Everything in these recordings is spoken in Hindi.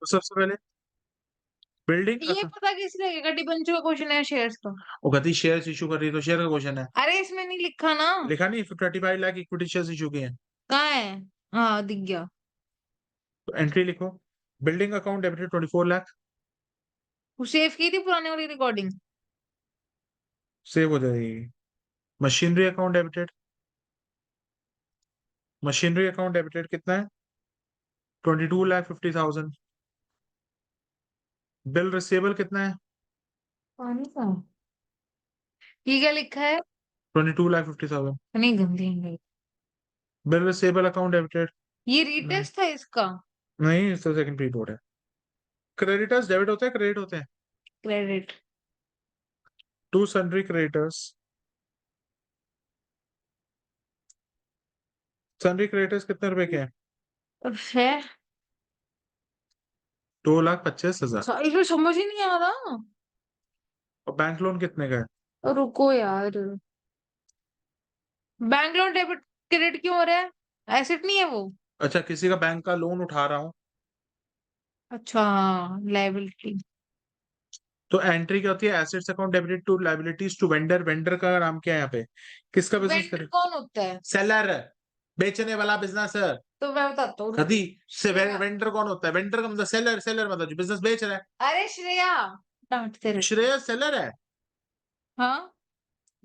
तो सबसे पहले बिल्डिंग ये पता किस लगेगा डिबेंचर का क्वेश्चन है शेयर्स का। वो कहती शेयर्स इशू कर रही है तो शेयर का क्वेश्चन है। अरे इसमें नहीं लिखा ना। लिखा नहीं 35 लाख इक्विटी शेयर्स इशू किए हैं। कहाँ है? हाँ दिख गया। तो एंट्री लिखो। Building account debited 24 lakh. वो सेव की थी पुराने वाली रिकॉर्डिंग। सेव हो जाएगी। Machinery account debited. Machinery account debited कितना है? 22,50,000। बिल रिसीवेबल कितना है? पानी का ये क्या लिखा है? 22,50,000। नहीं गंदी है। Bill receivable account debited. ये नहीं, रीटेस्ट था इसका। नहीं इसका सेकंड प्रीलोड है। क्रेडिटर्स डेबिट होते हैं क्रेडिट होते हैं? Credit. To sundry creditors. Sundry creditors कितने रुपए के हैं? है। 2,25,000। इसमें समझ ही नहीं आ रहा। और बैंक लोन कितने का है? रुको यार। बैंक लोन डेबिट क्रेडिट क्यों हो रहा है? एसेट नहीं है वो। अच्छा किसी का बैंक का लोन उठा रहा हूँ। अच्छा लाइबिलिटी। तो एंट्री क्या होती है? Assets account debited to liabilities to vendor. Vendor का नाम क्या है यहाँ पे? किसका बिजनेस वेंडर करे? कौन होता है? सेलर। बेचने वाला बिजनेस। तो मैं बताता हूँ खदी रुको। से श्रेया। वेंडर कौन होता है? वेंडर का मतलब सेलर। सेलर मतलब जो बिजनेस बेच रहा है। अरे श्रेया। डांटते रहते हो। श्रेय सेलर है। हाँ।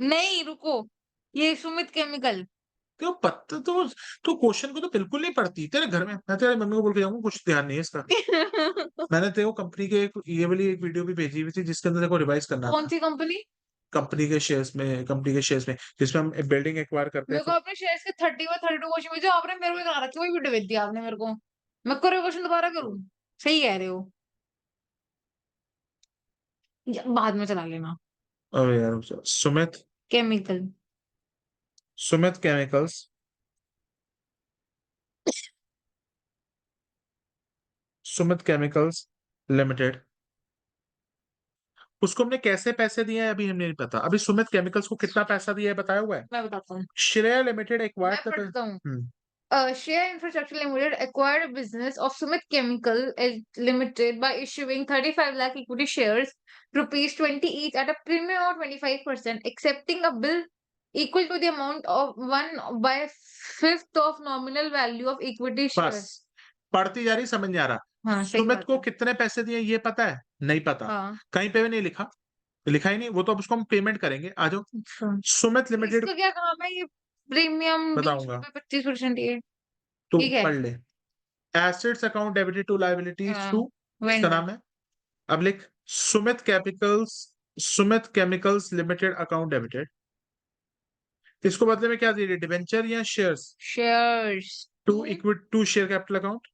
नहीं रुको। ये सुमित केमिकल। क्यों पत्ता तो क्वेश्चन को तो बिल्कुल नहीं पढ़ती तेरे घर में। मैं तेरे मम्मी को बोल के जाऊंगा कुछ ध्यान नहीं है इसका। मैंने तेरे को कंपनी के ये वाली एक वीडियो भी भेजी हुई थी जिसके अंदर तेरे को रिवाइज करना कौन था। सी कंपनी? कंपनी के शेयर्स में जिसमें हम बिल्डिंग एक्वायर करते हैं मेरे को अपने शेयर्स के 30 व 32 क्वेश्चन भेजो। आपने मेरे को करा रखी वही वीडियो भेज दिया आपने मेरे को। मैं करो क्वेश्चन दोबारा करूँ? सही कह रहे हो। बाद में चला लेना। अरे यार रुक जाओ। Sumit. Chemical. Sumit chemicals. Sumit chemicals limited. उसको हमने कैसे पैसे दिए हैं अभी हमें नहीं पता। अभी सुमित केमिकल्स को कितना पैसा दिया है बताया हुआ है? मैं बताता हूँ। श्रेया लिमिटेड मैं एक्वायर्ड द। पढ़ता हूँ। Share Infrastructure Limited acquired a business of Sumit Chemical Limited by issuing 35 lakh equity shares, rupees 20 each at a premium of 25%, accepting a bill equal to the amount of 1/5 of nominal value of equity बस share. पढ़ती जा रही समझ नहीं आ रहा। हाँ सही सुमित बात को है। कितने पैसे दिए ये पता है? नहीं पता। हाँ। कहीं पे भी नहीं लिखा। लिखा ही नहीं वो तो अब उसको हम पेमेंट करेंगे आ जाओ। अच्छा। सुमित लिमिटेड। इसका क्या काम है? ये प्रीमियम 20 बताऊंगा रुपए 25% ये। तो ठीक है। पढ़ ले। Assets account debited to liabilities हाँ। टू। इसका वेंडर। नाम है। अब लिख Sumit capitals. Sumit chemicals limited account debited. इसको बदले में क्या दे? डिबेंचर या shares? Shares to equity to share capital account.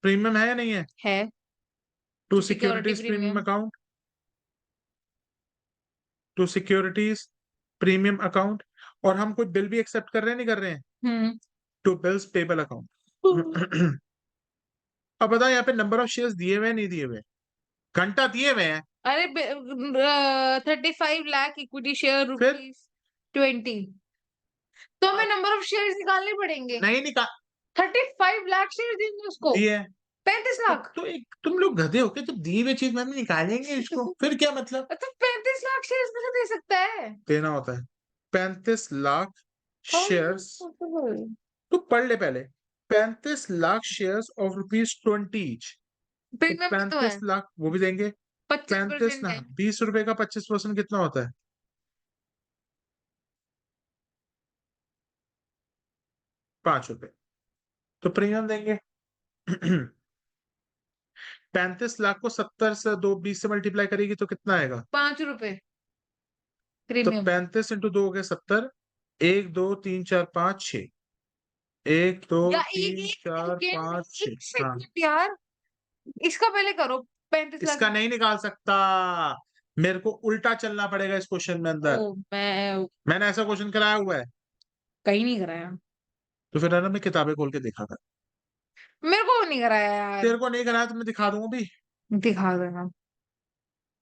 Premium है या नहीं है? है। To security securities premium premium. Account. To securities premium account. और हम कोई बिल भी एक्सेप्ट कर रहे हैं नहीं कर रहे हैं? Hmm. To bills payable account. अब बता यहाँ पे नंबर ऑफ शेयर्स दिए हुए नहीं दिए हुए? घंटा दिए हुए हैं। अरे 35 लाख इक्विटी शेयर फिर ₹20। तो हमें नंबर ऑफ शेयर्स निकालने पड़ेंगे। नहीं निकाल 35 लाख शेयर देंगे उसको। दिए। 35 लाख। तो एक तुम लोग गधे हो के? तो दी हुई चीज में हम निकालेंगे इसको फिर क्या मतलब? तो 35 लाख शेयर्स में से दे सकता है। देना होता है। 35 lakh How is this shares. possible? तो पढ़ ले पहले। 35 लाख शेयर्स ऑफ ₹20 ईच। तो प्रीमियम भी तो है। 35 लाख वो भी देंगे। 35 25% ना है। 20 रुपए का 25% कितना होता है? 5 रुपए। तो प्रीमियम देंगे। 35 लाख को 70 से 20 से मल्टीप्लाई करेगी तो कितना आएगा? ₹5 तो प्रीमियम। 35 × 2 हो गए 70। 1 2 3 4 5 6। 1 2 या एक 3 एक 4 सेकंड 5 6। एक हाँ सेकंड यार। इसका पहले करो। 35 लाख। इसका नहीं निकाल सकता। मेरे को उल्टा चलना पड़ेगा इस क्वेश्चन में ओ अंदर। मैं मैंने ऐसा क्वेश्चन कराया हुआ है। कहीं नहीं कराया। तो फिर है ना मैं किताबें खोल के देखा था। मेरे को नहीं कराया यार। तेरे को नहीं कराया तो मैं दिखा दूंगा भी। दिखा देना।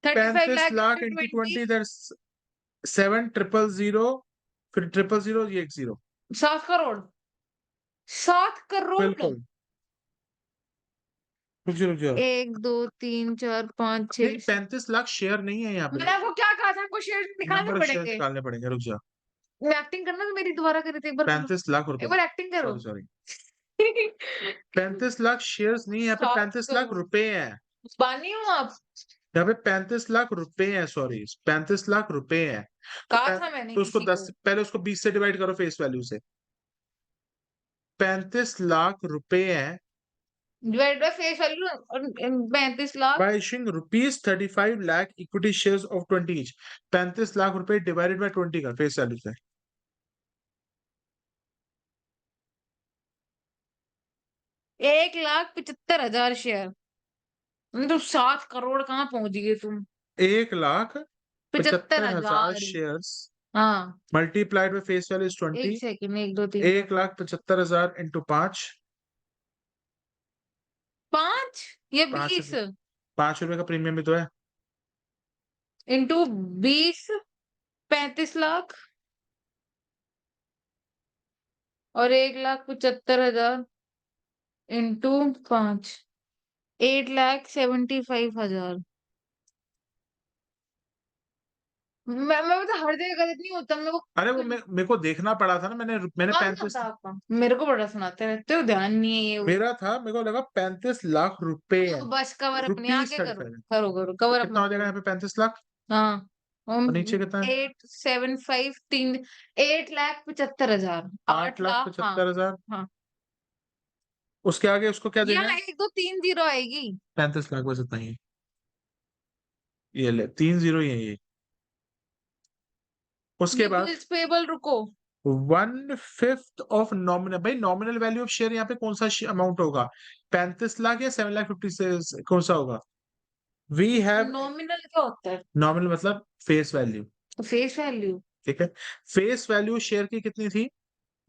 35 पैंतीस लाख लाख इंटू इंटू 20। 20 7 0 0 0 फिर 0 0 0 ये 1 0। 7 करोड़। 7 करोड़। बिल्कुल रुक जाओ 1 2 3 4 5 नहीं 6 35 लाख शेयर नहीं है यहाँ पे, मैंने आपको क्या कहा था, आपको शेयर निकालने नंबर ऑफ शेयर पड़ेंगे। निकालने पड़ेंगे, रुक जाओ। एक्टिंग करना तो मेरी दोबारा करी थी, एक बार करो, 35 लाख एक रुपए, बार एक्टिंग करो। सॉरी सॉरी 35 लाख शेयर्स नहीं है यहाँ पे, स्टॉप 35 लाख करो, रुपए है बानी हो आप। यहाँ पे, 35 लाख रुपए है, सॉरी 35 लाख रुपए है। तो कहा पै- था मैंने तो उसको किसी 10 को। पहले उसको 20 से डिवाइड करो फेस वैल्यू से, 35 लाख रुपए है divide by face value, 35 lakh. by issuing rupees 35 lakh equity shares of 20 each, 35 lakh रुपए डिवाइडेड बाय 20 का फेस वैल्यू से, 1,75,000 शेयर, तो 7 करोड़ कहाँ पहुंच गए तुम। 1,75,000 75,000। शेयर्स हाँ, multiplied by face value is एक 20, सेकंड, 1 2 3 4 5 1,75,000 इंटू 5, 5 या 5 20 5 रुपए का प्रीमियम भी तो है। इंटू 20, 35 लाख, और 1,75,000 इंटू 5, 8,75,000। मैं तो हर जगह गलत नहीं होता मेरे को। अरे वो मेरे को देखना पड़ा था ना, मैंने कौन सा 35, था आपका, मेरे को बड़ा सुनाते रहते हो, ध्यान नहीं है ये वो। मेरा था, मेरे को लगा 35 लाख रुपए है, बस कवर अपने रुपीज आगे करो, 35, करो करो, तो कवर अपना कितना हो जाएगा करो। यहाँ पे 35 लाख, हाँ, और नीचे कितना है 8,7,5 3 8,75,000, 8 8 लाख लाख, हाँ। 75 हजार, हाँ, उसके आगे उसको क्या देना यहाँ है 1 2 3 जीरो आएगी। 35 लाख, बस इतना ही है। ये ले 3 जीरो ही है ये, उसके ये बाद बिल्स पेबल, रुको। 1/5 ऑफ नॉमिनल, भाई नॉमिनल वैल्यू ऑफ शेयर यहाँ पे कौन सा अमाउंट होगा, 35 लाख या 7,50,000 से कौन सा होगा, वी हैव, नॉमिनल क्या होता है? नॉमिनल मतलब फेस वैल्यू, तो फेस वैल्यू ठीक है। फेस वैल्यू शेयर की कितनी थी,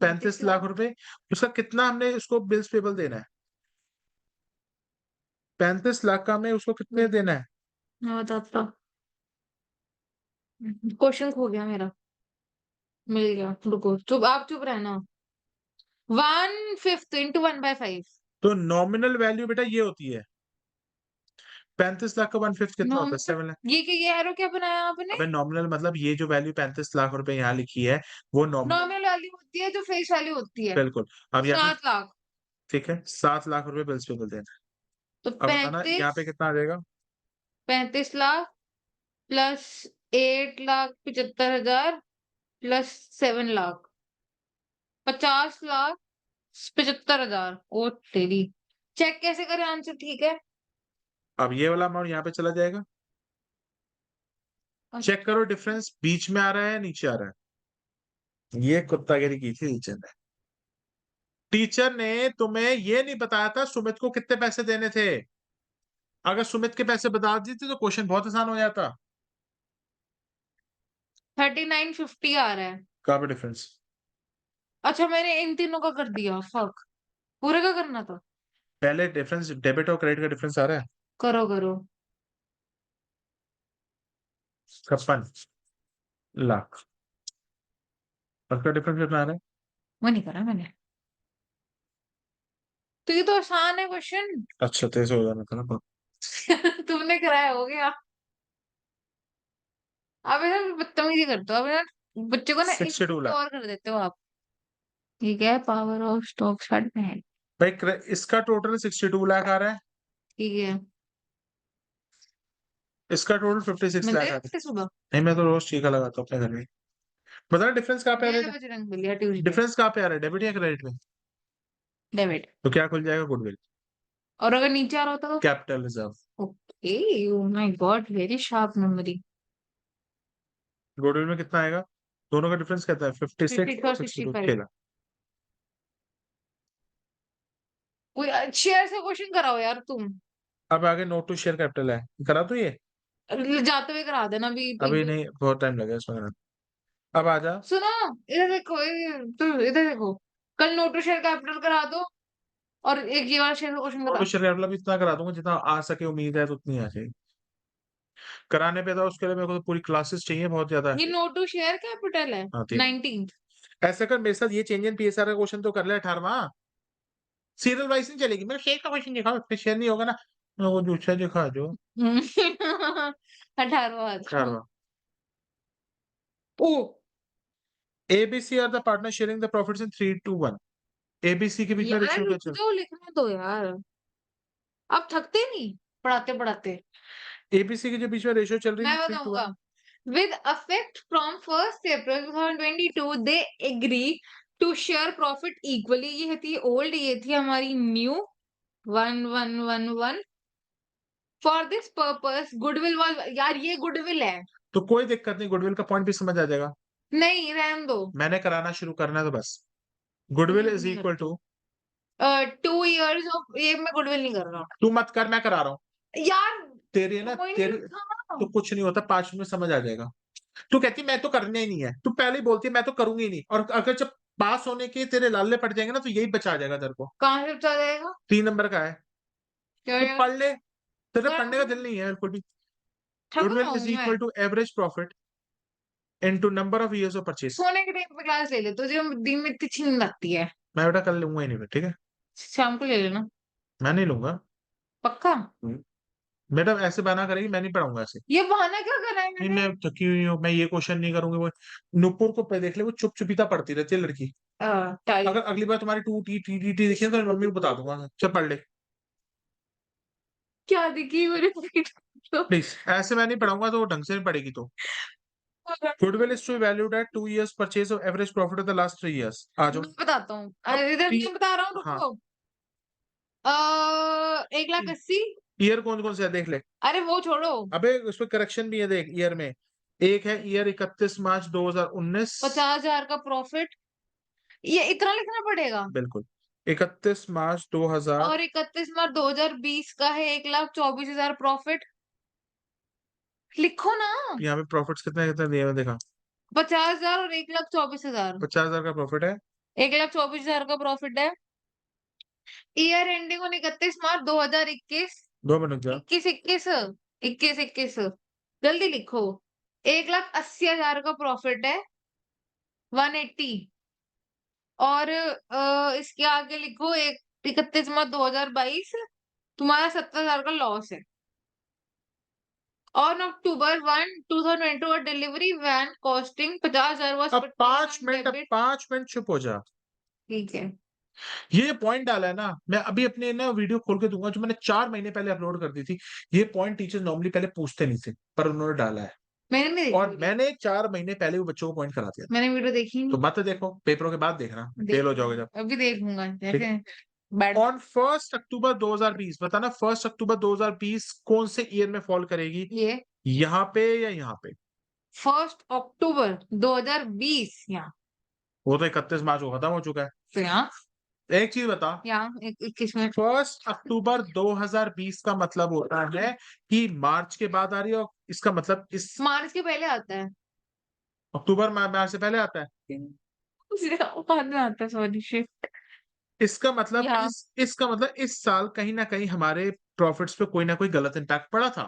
35 35 लाख लाख। रुपए, उसका कितना हमने उसको बिल्स पेबल देना है, 35 लाख का हमें उसको कितने देना है, मैं बताता हूँ, क्वेश्चन खो गया मेरा, मिल गया, रुको, चुप, आप चुप रहना। 1/5 इंटू 1/5। तो नॉमिनल वैल्यू बेटा ये होती है 35 लाख का 1/5 कितना होता है, नॉमिनल, 7 लाख। ये क्या, ये एरो क्या बनाया आपने? अबे नॉमिनल मतलब ये जो वैल्यू 35 लाख रुपए यहाँ लिखी है वो नॉमिनल, नॉमिनल वैल्यू होती है जो फेस वैल्यू होती है। बिल्कुल। अब यहाँ पे 7 लाख। ठीक है 7 लाख रुपए बिल्स पेबल देना तो है। अब बताना यहाँ पे कितना आ जाएगा, 35 लाख प्लस 8,75,000 प्लस 7 लाख, 50,75,000। ओ तेरी, चेक कैसे करें आंसर, ठीक है। अब ये वाला अमाउंट यहाँ पे चला जाएगा, चेक करो डिफरेंस बीच में आ रहा है नीचे आ रहा है, ये कुत्तागिरी की थी टीचर ने। टीचर ने तुम्हें ये नहीं बताया था सुमित को कितने पैसे देने थे, अगर सुमित के पैसे बता देते तो क्वेश्चन बहुत आसान हो जाता। 3950 आ रहा है। कहाँ पे डिफरेंस, अच्छा, मैंने इन तीनों का कर दिया, फक, पूरे का करना था। पहले डिफरेंस डेबिट और क्रेडिट का डिफरेंस आ रहा है करो करो। 56 लाख, उसका डिफरेंस कितना आ रहा है, वो नहीं करा मैंने। तो ये तो आसान है क्वेश्चन। अच्छा तेज हो जाना था ना। तुमने कराया, हो गया। अब ना बदतमीजी करते हो, अब ना बच्चे को ना 62 लाख और कर देते हो आप। ठीक है, पावर ऑफ स्टॉक शार्ट में है। भाई, इसका टोटल 62 लाख आ रहा है, ठीक है, इसका टोटल 56 मिलते लाख आ रहा है। हैं सुबह। नहीं मैं तो रोज टीका लगाता हूँ अपने घर में। बता डिफरेंस कहाँ पे आ रहा 11 है, बजे रंग मिल गया ट्यूसडे। डिफरेंस कहाँ पे आ रहा है, डेबिट या क्रेडिट में, डेबिट। तो क्या खुल जाएगा, गुडविल, और अगर नीचे आ रहा होता तो? Capital reserve. Okay, oh my God, very sharp memory. Goodwill में कितना आएगा, दोनों का डिफरेंस कितना है, 56 56 और और 62, 65। 6 लाख। कोई शेयर से क्वेश्चन कराओ यार तुम। अब आगे नोट टू शेयर कैपिटल है, करा तो ये जाते हुए करा देना भी तो अभी नहीं, बहुत टाइम लगेगा इसमें कराने। अब आ जा, सुनो, इधर देखो, तो इधर देखो, कल नोटू शेयर कैपिटल करा दो, और एक ये वाला शेयर का क्वेश्चन नोट करा। टू शेयर कैपिटल भी इतना करा दूंगा जितना आ सके, उम्मीद है तो उतनी आ जाएगी कराने पे, तो उसके लिए मेरे को तो पूरी क्लासेस चाहिए बहुत ज्यादा। ये नोटू शेयर कैपिटल है। हाँ ठीक, 19। ऐसा कर मेरे साथ ये चेंज इन पीएसआर का क्वेश्चन तो कर ले 18वां, सीरियल वाइज नहीं चलेगी, मेरा शेयर का क्वेश्चन दिखाओ, फिर शेयर नहीं होगा ना, वो दूसरा दिखा दो। 18वां। 18वां। ओ ABC are the partner sharing the profits in 3-1। ABC के बीच में यार रेशियो क्या रुक चल जाओ, लिखने दो यार, अब थकते नहीं पढ़ाते पढ़ाते। एबीसी के जो बीच में रेशियो चल रही मैं थी 3-1। बताऊंगा। With effect from 1st April 2022, they agree to share profit equally। ये थी ओल्ड, ये थी हमारी new. 1111। For this purpose goodwill was, यार ये गुडविल है। तो कोई दिक्कत नहीं, गुडविल का पॉइंट भी समझ आ जाएगा। नहीं रहने दो। मैंने कराना शुरू करना है तो बस। Goodwill is equal to, 2 years of, ये मैं गुडविल नहीं कर रहा तू मत कर, मैं करा रहा हूँ। यार। तेरी है ना, कोई नहीं तेरी लिखा। तो कुछ नहीं होता, 5 मिनट में समझ आ जाएगा। तू कहती मैं तो करने ही नहीं है, तू पहले ही बोलती है मैं तो करूंगी नहीं, और अगर जब पास होने के तेरे लाले पड़ जाएंगे ना तो यही बचा जाएगा तेरे को। कहाँ से बचा जाएगा? 3 नंबर का है, क्या तो यार? पढ़ ले। तेरे पढ़ने का मैं दिल नहीं है बिल्कुल भी। थक गुडविल रहा इज हूँ मैं। Equal to average profit into number of years of purchase. सोने के टाइम पे क्लास ले ले, तुझे दिन में इतनी छीन लगती है। मैं बेटा कल लूंगा ही नहीं, ठीक है। शाम को ले लेना। मैं नहीं लूंगा। पक्का? बेटा ऐसे बहाना करेगी, मैं नहीं पढ़ाऊंगा ऐसे। ये बहाना क्या करा है नहीं, मैंने? मैं थकी हुई हूँ, मैं ये क्वेश्चन नहीं करूंगी। वो नुपुर को देख ले, वो चुप चुपीता पढ़ती रहती है लड़की। टाइप। अगर अगली बार तुम्हारी टू टी टी टी टी देखी ना, तो मैं मम्मी को बता दूंगा, चल पढ़ ले क्या दिखी मेरे पीठ तो? प्लीज। ऐसे मैं नहीं पढ़ाऊंगा तो वो ढंग से नहीं पढ़ेगी तो। Goodwill is to valued at 2 years purchase of average profit of the last 3 years। आ जाओ। मैं बताता हूँ, अब इधर नहीं बता रहा हूँ, हाँ, रुको। 1,80,000। ईयर कौन कौन से है देख ले। अरे वो छोड़ो। अबे उसमें करेक्शन भी है देख, ईयर में। एक है ईयर 31 मार्च 2019। 50,000 का प्रॉफिट, ये इतना लिखना पड़ेगा। बिल्कुल। 31 मार्च 2000। और 31 मार्च 2020 का है 1,24,000 प्रॉफिट। लिखो ना। यहाँ पे प्रॉफिट्स कितने कितने दिए हुए देखा। 50,000 और 1,24,000। 50,000 का प्रॉफिट है। 1,24,000 का प्रॉफिट है। ईयर एंडिंग ऑन 31 मार्च 2021। दो मिनट जा। 21 21 जल्दी लिखो। 1,80,000 का प्रॉफिट है। 180। और इसके आगे लिखो, 31 मार्च 2022 तुम्हारा 70,000 का लॉस है। On October 1, 2022 delivery van costing 50,000 was अब 5 मिनट, अब डेबिट। 5 मिनट चुप हो जा। ठीक है। ये पॉइंट डाला है ना, मैं अभी अपने ना वीडियो खोल के दूंगा, जो मैंने 4 महीने पहले अपलोड कर दी थी। ये पॉइंट टीचर नॉर्मली पहले पूछते नहीं थे, पर उन्होंने डाला है। मैंने नहीं देखी और वीडियो। मैंने 4 महीने पहले वो बच्चों को पॉइंट करा दिया। मैंने वीडियो देखी तो नहीं। मत देखो, पेपरों के बाद देखना, फेल हो जाओगे जब। अभी देखूंगा ठीक है। जैसे। बैड। ऑन 1 अक्टूबर 2020, बताना 1 अक्टूबर 2020 कौन से ईयर में फॉल करेगी, ये यहाँ पे या यहाँ पे। 1 अक्टूबर 2020 यहाँ। वो तो 31 मार्च को खत्म हो चुका है। तो यहाँ, एक चीज बता, यहाँ 21 में। 1 अक्टूबर 2020 का मतलब होता है कि मार्च के बाद आ रही है, और इसका मतलब इस मार्च के पहले आता है। अक्टूबर मार्च से पहले आता है। बाद में आता है, सॉरी शिट। इसका मतलब यहाँ इसका मतलब इस साल कहीं ना कहीं हमारे प्रॉफिट्स पे कोई ना कोई गलत इंपैक्ट पड़ा था।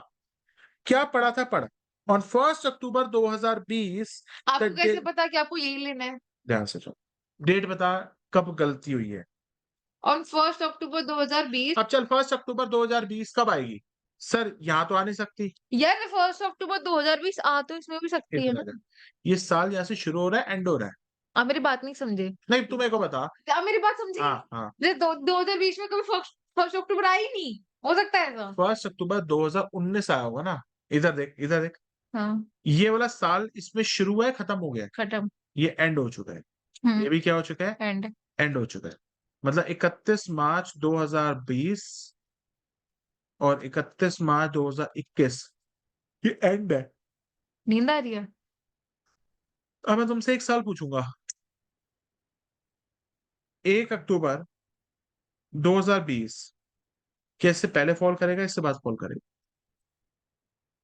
क्या पड़ा था, पड़ा। ऑन 1 अक्टूबर 2020 द आपको डे, कैसे पता कि आपको यही लेना है? ध्यान से सुन, डेट बता कब गलती हुई है। ऑन 1 अक्टूबर 2020। अब चल 1 अक्टूबर 2020 कब आएगी, सर यहाँ तो आ नहीं सकती। यार 1 अक्टूबर 2020 आ तो इसमें भी सकती है इतना ना। जा। ये साल यहाँ से शुरू हो रहा है, एंड हो रहा है। आप मेरी बात नहीं समझे। नहीं, तू मेरे को बता। आप मेरी बात समझे। हाँ हाँ। जैसे 2020 में कभी फर्स्ट अक्टूबर आई नहीं। हो सकता है ऐसा। 1 अक्टूबर 2019 आया होगा ना। इधर देख, इधर देख। हाँ। ये वाला साल इसमें शुरू हुआ है, खत्म हो गया है। खत्म। ये एंड हो चुका है। ये भी क्या हो चुका है, एंड। एंड हो चुका है। मतलब 31 मार्च 2020 और 31 मार्च 2021, ये एंड है। नींद आ रही है। अब मैं तुमसे एक साल पूछूंगा, 1 अक्टूबर 2020 क्या इससे पहले फॉल करेगा, इससे बाद फॉल करेगा।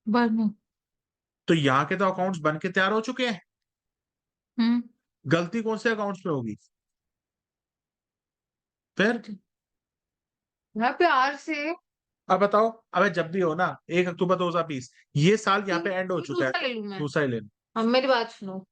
बाद में। तो यहाँ के तो अकाउंट्स बन के तैयार हो चुके हैं। हम्म। गलती कौन से अकाउंट्स पे होगी फिर। मैं प्यार से। अब बताओ, अबे जब भी हो ना, 1 अक्टूबर 2020, ये साल यहाँ पे एंड हो चूका है। दूसरा ले लूं मैं। दूसरा ही लेना। अब मेरी बात सुनो।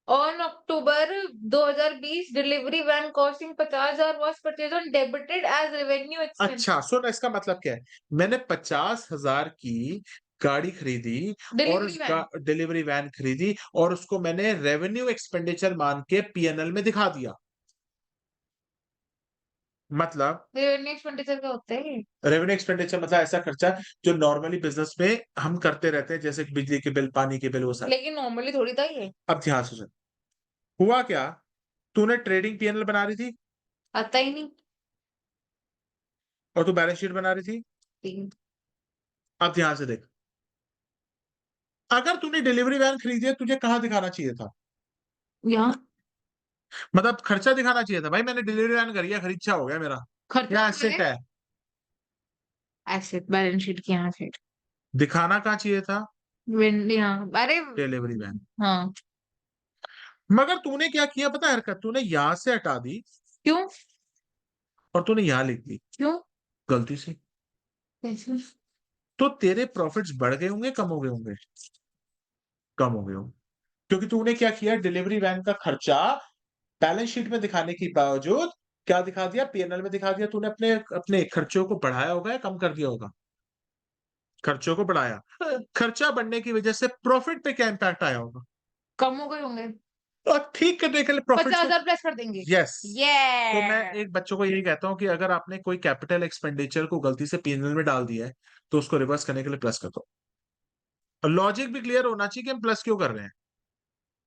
On October 2020, delivery van costing 50,000 was purchased and debited as revenue expense. अच्छा सुन, इसका मतलब क्या है? मैंने 50,000 की गाड़ी खरीदी और Delivery van. डिलीवरी वैन खरीदी और उसको मैंने रेवेन्यू एक्सपेंडिचर मान के पीएनएल में दिखा दिया। मतलब Revenue expenditure क्या होता है? रेवेन्यू एक्सपेंडिचर मतलब ऐसा खर्चा जो नॉर्मली बिजनेस में हम करते रहते हैं, जैसे कि बिजली के बिल, पानी के बिल, वो सब। लेकिन नॉर्मली थोड़ी था ये। अब ध्यान से सुन, हुआ क्या? तूने ट्रेडिंग पीएनएल बना रही थी आता ही नहीं। और तू बैलेंस शीट बना रही थी। तीन। अब ध्यान से देख, अगर तूने डिलीवरी वैन खरीदी है, तुझे कहाँ दिखाना चाहिए था? यहाँ मतलब खर्चा दिखाना चाहिए था, भाई मैंने डिलीवरी वैन करी है, खरीचा हो गया मेरा, खर्चा या पहले एसेट है। एसेट बैलेंस शीट की यहाँ से दिखाना कहाँ चाहिए था? यहाँ अरे डिलीवरी वैन। हाँ मगर तूने क्या किया पता है हरकत? तूने यहां से हटा दी क्यों और तूने यहां लिख दी क्यों गलती से। कैसे तो तेरे प्रॉफिट्स बढ़ गए होंगे, कम हो गए होंगे? कम हो गए होंगे, क्योंकि तूने क्या किया, डिलीवरी वैन का खर्चा बैलेंस शीट में दिखाने के बावजूद क्या दिखा दिया, पीएनएल में दिखा दिया। तूने अपने अपने खर्चों को बढ़ाया होगा या कम कर दिया होगा? खर्चों को बढ़ाया। खर्चा बढ़ने की वजह से प्रॉफिट पे क्या इंपैक्ट आया होगा? कम हो गए होंगे? और ठीक करने के लिए प्रॉफिट को 50,000 प्लस कर देंगे। यस। तो मैं ये एक बच्चों को यही कहता हूँ कि अगर आपने कोई कैपिटल एक्सपेंडिचर को गलती से पीएनएल में डाल दिया है, तो उसको रिवर्स करने के लिए प्लस कर दो। लॉजिक भी क्लियर होना चाहिए कि हम प्लस क्यों कर रहे हैं।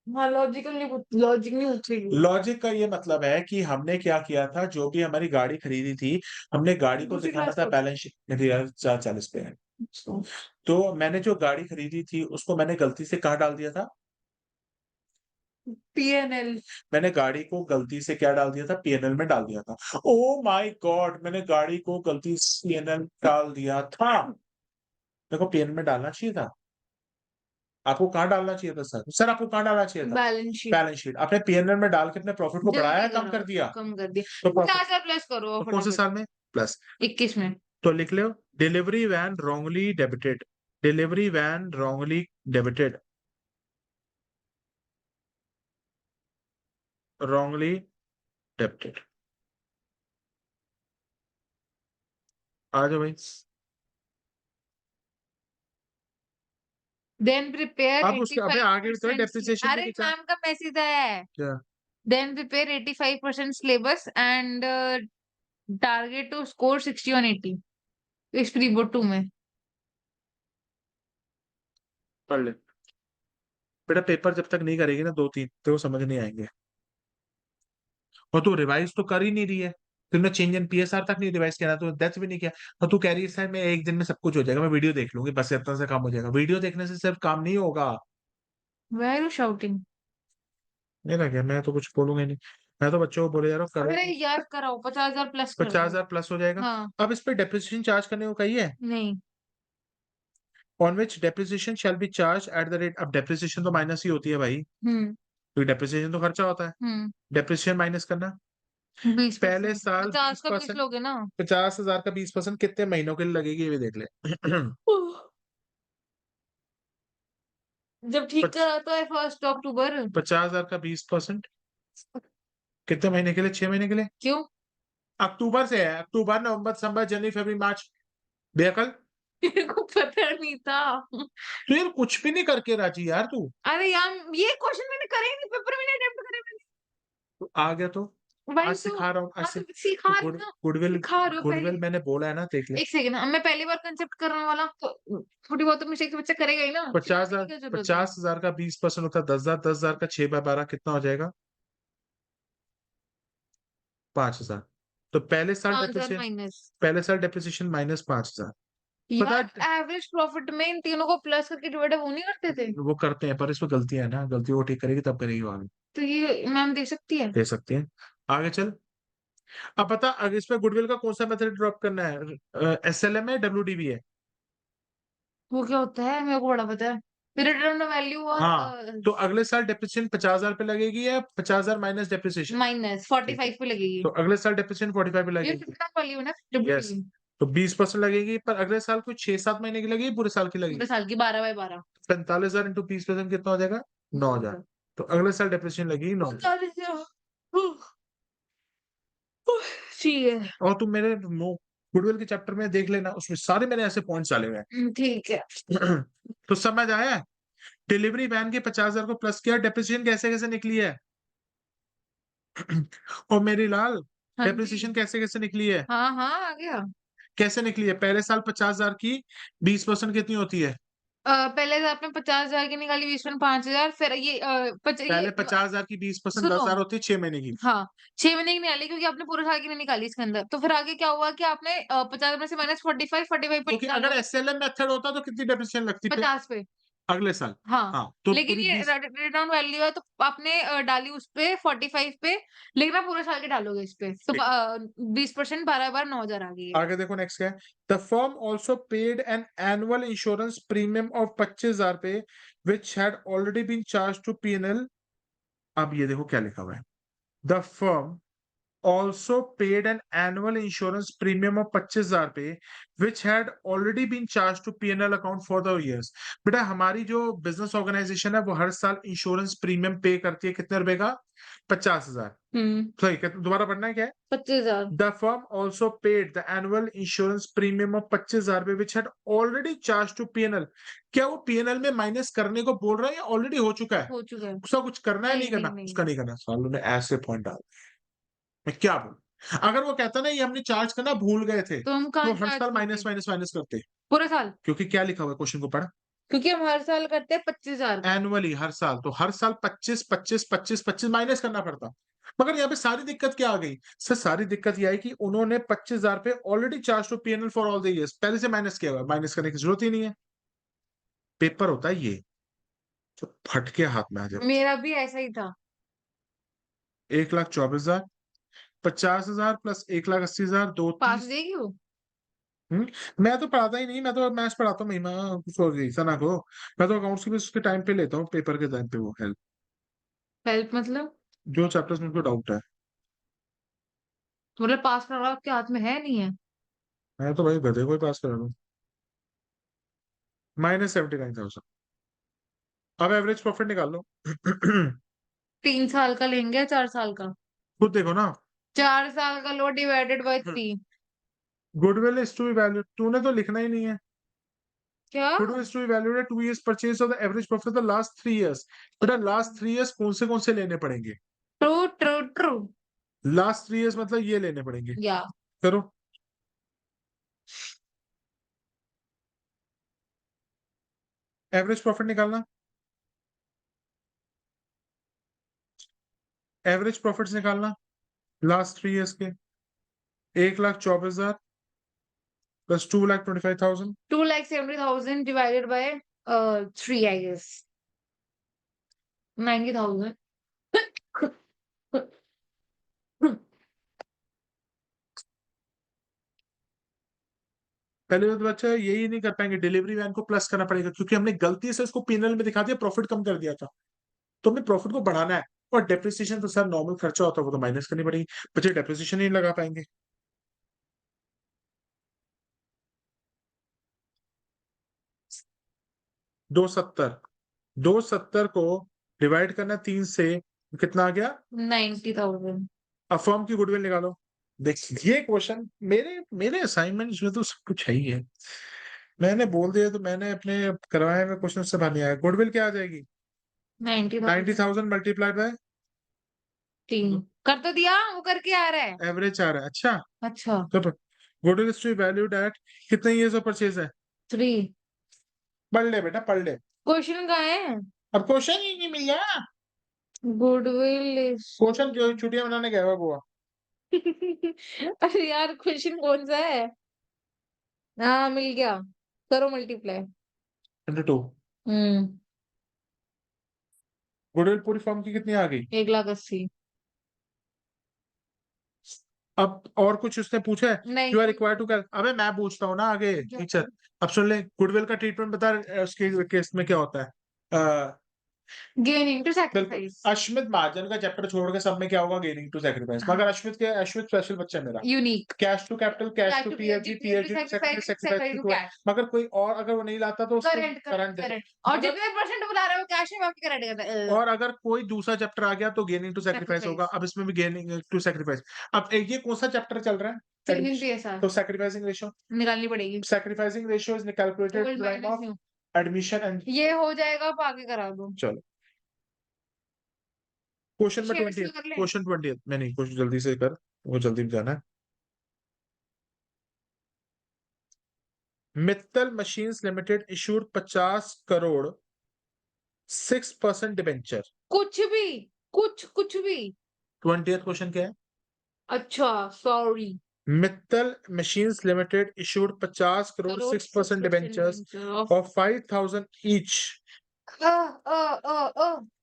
हाँ लॉजिक नहीं पूछेगी। लॉजिक का ये मतलब है कि हमने क्या किया था, जो भी हमारी गाड़ी खरीदी थी, हमने गाड़ी को दूसरी दिखाना क्लास था को बैलेंस शीट में, 440 पे है। तो मैंने जो गाड़ी खरीदी थी उसको मैंने गलती से कहाँ डाल दिया था? पीएनएल मैंने गाड़ी को गलती से क्या डाल दिया था? पीएनएल में डाल दिया था। ओ माय गॉड, मैंने गाड़ी को गलती से पीएनएल डाल दिया था। मेरे को पीएनएल में डालना चाहिए था। आपको कहाँ डालना चाहिए था सर? सर आपको कहाँ डालना चाहिए था? Balance sheet balance sheet. आपने पीएनएल में डाल के अपने प्रॉफिट को बढ़ाया या जल्दी कम करो कर दिया? कम कर दिया तो प्रॉफिट 50,000 प्लस करो तो कौन से फटाफट साल में? प्लस। 21 में तो लिख लो, delivery van wrongly debited, delivery van wrongly debited, wrongly debited. आ जाओ भाई। देन प्रिपेयर अब उसके अबे आगे तो 85% डेप्रिसिएशन भी अरे लिखा है। मैम का मैसेज है क्या? Then prepare 85% syllabus and target to score 60 on 80 इस प्री बोर्ड 2 में पढ़ ले बेटा, पेपर जब तक नहीं करेगी ना 2-3, तो समझ नहीं आएंगे। और तू रिवाइज तो कर ही नहीं रही है। तुमने चेंज इन पीएसआर तक नहीं रिवाइज किया, तो दैट्स भी नहीं किया। और तू कह रही है सर मैं एक दिन में सब कुछ हो जाएगा, मैं वीडियो देख लूंगी, बस इतना से काम हो जाएगा। वीडियो देखने से सिर्फ काम नहीं होगा। वेर यू शाउटिंग मेरा क्या, मैं तो कुछ बोलूंगा ही नहीं। मैं तो बच्चों को बोले जा रहा हूँ, अरे करो। यार कराओ 50,000 प्लस कर पचास दो हजार प्लस हो जाएगा। हाँ अब इस पे डेप्रिसिएशन चार्ज करने को कही है, नहीं on which depreciation shall be charge at the rate. अब डेप्रिसिएशन तो माइनस ही होती है भाई, हम्म क्योंकि डेप्रिसिएशन तो खर्चा होता है। हम्म डेप्रिसिएशन माइनस करना, 20% पहले साल 50 बीस का 20 परसेंट लोगे ना 50,000 का 20% कितने महीनों के लिए लगेगी, ये भी देख ले। जब ठीक कराता है 1 अक्टूबर 50,000 का 20% कितने महीने के लिए? 6 महीने के लिए। क्यों अक्टूबर से है, अक्टूबर नवंबर दिसंबर जनवरी फरवरी मार्च, बेअकल। मेरे को पता नहीं था तो यार कुछ भी नहीं करके राजी यार तू। अरे यार ये क्वेश्चन मैंने करे ही नहीं पेपर में नहीं अटेम्प्ट करे मैंने तो आ गया तो वही आज तो सिखा रहा हूँ, आज हाँ से। तो सिखा रहे हो ना गुडविल, सिखा रहे हो पहले गुडविल मैंने बोला है ना, देख ले। एक सेकेंड मैं पहली बार कंसेप्ट करने वाला तो थोड़ी बहुत तो मिस्टेक बच्चा करेगा ही ना पचास सिखाने हजार की क्या जरूरत है 50,000 का 20% होता है 10,000, 10,000 का 6/12 कितना हो जाएगा? 5,000। तो पहले साल 5,000 डेप्रिसिएशन, माइनस पहले साल डेप्रिसिएशन माइनस 5,000। पता यार है, एवरेज प्रॉफिट में इन तीनों को प्लस करके डिवाइड वो नहीं करते थे वो करते हैं पर इसमें गलतियां है ना, गलतियों को ठीक करेगी तब करेगी वो आगे। तो ये मैम दे सकती है दे सकती है। आगे चल। अब पता अगर इसमें गुडविल का कौन सा मेथड ड्रॉप करना है, एसएलएम है, डब्ल्यूडीबी है? वो क्या होता है मेरे को बड़ा पता है फिर रिटर्न वैल्यू और हाँ, तो अगले साल डेप्रिसिएशन 50,000 पे लगेगी या 50,000 माइनस डेप्रिसिएशन? माइनस 45 पे लगेगी तो अगले साल डेप्रिसिएशन 45 पे ये लगेगी। रिटर्न वैल्यू है ना यस। WTV तो 20% लगेगी, पर अगले साल कोई 6-7 महीने की लगेगी, पूरे साल की लगेगी। पूरे साल की 12/12 45,000 इंटू 20% कितना हो जाएगा? 9,000। तो अगले साल डेप्रिसिएशन लगेगी 9। 45,000 ठीक है। और तुम मेरे गुडविल के चैप्टर में देख लेना, उसमें सारे मेरे ऐसे पॉइंट्स डाले हुए ठीक है। हैं। तो समझ आया? डिलीवरी वैन के 50,000 को प्लस किया, डेप्रिसिएशन कैसे कैसे निकली है? और मेरी लाल, हाँ जी। डेप्रिसिएशन कैसे कैसे निकली है? हाँ हाँ आ गया। कैसे निकली है? पहले साल 50,000 की 20% कितनी होती है? पहले से आपने 50,000 की निकाली, 20 में 5,000, फिर ये पहले 50,000 की 20% सुनो। 10,000 होती है 6 महीने की। हाँ, 6 महीने की निकाली क्योंकि आपने पूरे साल की नहीं निकाली इसके अंदर। तो फिर आगे क्या हुआ कि आपने 50 में से -45 45 पे क्योंकि अगर डालोगे एसएलएम मेथड होता तो कितनी डेप्रिसिएशन लगती पे 50 पे। अगले साल? हाँ, हाँ, तो लेकिन पूरी ये 20। रिटर्न वैल्यू है तो आपने डाली उस पे 45 पे, लेकिन आप पूरे साल के डालोगे इस पे तो 20% 12 बार 9,000 आ गई है। आगे देखो नेक्स्ट क्या है। The firm also paid an annual insurance premium of 25,000 पे which had already been charged to PNL. अब ये देखो क्या लिखा हुआ है। The firm also paid an annual insurance premium of 25,000 पे which had already been charged to P&L account for the years। बेटा हमारी जो बिजनेस ऑर्गेनाइजेशन है वो हर साल इंश्योरेंस प्रीमियम पे करती है, कितने रुपए का? 50,000। सही, दोबारा पढ़ना है क्या है? 25,000। The firm also paid the annual insurance premium of 25,000 पे which had already charged to P&L। क्या वो P&L में माइनस करने को बोल रहा है या ऑलरेडी हो चुका है? हो चुका है। उसका कुछ करना है, नहीं नहीं नहीं करना? नहीं। उसका नहीं करना। सालों ने ऐसे पॉइंट डाल, मैं क्या बोलूं? अगर वो कहता ना ये हमने चार्ज करना भूल गए थे, तो हम तो कहाँ हर चार्ज साल करते माइनस हैं माइनस माइनस करते। पूरे साल? क्योंकि क्या लिखा हुआ है, क्वेश्चन को पढ़। क्योंकि हम हर साल करते हैं 25,000 का। एनुअली, हर साल, तो हर साल 25 25 25 25 माइनस करना पड़ता। मगर यहाँ पे सारी दिक्कत क्या आ गई सर? सारी दिक्कत यह आई कि उन्होंने 25,000 पे already charged to PNL for all the years, पहले से माइनस किया हुआ है, माइनस करने की जरूरत ही नहीं है। पेपर होता है ये जो फटके हाथ में आ जाए। मेरा भी ऐसा ही था। 1,24,000, 50,000 प्लस 1,80,000, दो पास 30। देगी वो? मैं तो पढ़ाता ही नहीं, मैं तो मैथ्स पढ़ाता हूँ महिमा, सॉरी सना को। मैं तो अकाउंट्स की भी उसके टाइम पे लेता हूँ, पेपर के टाइम पे वो हेल्प, हेल्प मतलब? जो चैप्टर्स में उनको डाउट है। मतलब पास करना आपके हाथ में है नहीं है? मैं तो भाई गधे को ही पास करा दूँ। -79,000। अब एवरेज प्रॉफिट निकाल लो। 3 साल का लेंगे या 4 साल का? खुद देखो ना। 4 साल का लो divided by 3। Goodwill is to be valued, तूने तो लिखना ही नहीं है। क्या? Goodwill is to be valued at 2 years purchase of the average profit the last 3 years। बेटा लास्ट 3 years कौन से लेने पड़ेंगे? True true true. Last 3 years मतलब ये लेने पड़ेंगे। या करो, एवरेज प्रॉफिट निकालना। एवरेज प्रॉफिट्स निकालना लास्ट 3 years के। 1,24,000 plus 2,25,000। 2,70,000 divided by 3 I guess 90,000। पहले तो बच्चा यही नहीं कर पाएंगे, डिलीवरी वैन को प्लस करना पड़ेगा क्योंकि हमने गलती से उसको पीनल में दिखा दिया, प्रॉफिट कम कर दिया था। तो हमें प्रॉफिट को बढ़ाना है। और डेप्रिसिएशन तो सर नॉर्मल खर्चा होता है, वो तो माइनस करनी पड़ेगी। बच्चे डेप्रिसिएशन नहीं लगा पाएंगे। दो सत्तर, 270 को डिवाइड करना 3 से, कितना आ गया? 90,000। अब फर्म की गुडविल निकालो। देख ये क्वेश्चन मेरे मेरे असाइनमेंट्स में तो सब कुछ है ही है। मैंने बोल दिया तो मैंने अपने करवाए हुए क्वेश्चन से बाहर नहीं आया। गुडविल क्या आ जाएगी? 90,000 90,000 मल्टीप्लाइड बाय 3 कर तो दिया, वो करके आ रहा है। एवरेज आ रहा है। अच्छा, अच्छा। तो goodwill is to be valued at कितने ईयर्स ऑफ परचेज है? 3। पढ़ ले बेटा, पढ़ ले। क्वेश्चन कहाँ है? अब क्वेश्चन ही नहीं मिल गया। गुडविल इज क्वेश्चन जो छुट्टियां मनाने गया हुआ गोवा। अरे यार क्वेश्चन कौन सा है? हाँ मिल गया। करो मल्टीप्लाई। 22। हम्म। गुडविल पूरी फर्म की कितनी आ गई? 1,80,000। अब और कुछ उसने पूछा है? नहीं यू आर रिक्वायर्ड टू कर, अबे मैं पूछता हूँ ना आगे टीचर। अब सुन ले, गुडविल का ट्रीटमेंट बता उसके केस में क्या होता है। गेनिंग टू बिल्कुल सैक्रिफाइस अश्मित महाजन का चैप्टर छोड़ के सब में क्या होगा गेनिंग टू सैक्रिफाइस हाँ मगर अश्मित स्पेशल बच्चा है मेरा unique cash to capital cash cash to to PFG PFG PFG PFG to secretary sacrifice secretary sacrifice to to cash मगर कोई और अगर वो नहीं लाता तो उसको करंट करंट करंट करंट और मगर जितने परसेंट बुला रहे हो कैश में बाकी करंट करता है और अगर कोई दूसरा चैप्टर आ गया तो गेनिंग टू सैक्रिफाइस होगा सैक्रिफाइस अब इसमें भी गेनिंग टू सैक्रिफाइस अब ये कौन सा चैप्टर चल रहा है चेंजिंग पीएसआर तो सैक्रिफाइसिंग रेशियो निकालनी पड़ेगी sacrificing ratio is calculated old time minus of new admission and ये हो जाएगा आप आगे करा दो चलो क्वेश्चन नंबर शेयर्स 20 में कर ले क्वेश्चन 20 मैं नहीं कुछ जल्दी से कर वो जल्दी भी जाना है Mittal machines limited issued 50 crore 6% debenture कुछ भी 20th क्वेश्चन क्या है अच्छा sorry Mittal machines limited issued 50 crore crore 6% debentures of of 5,000 each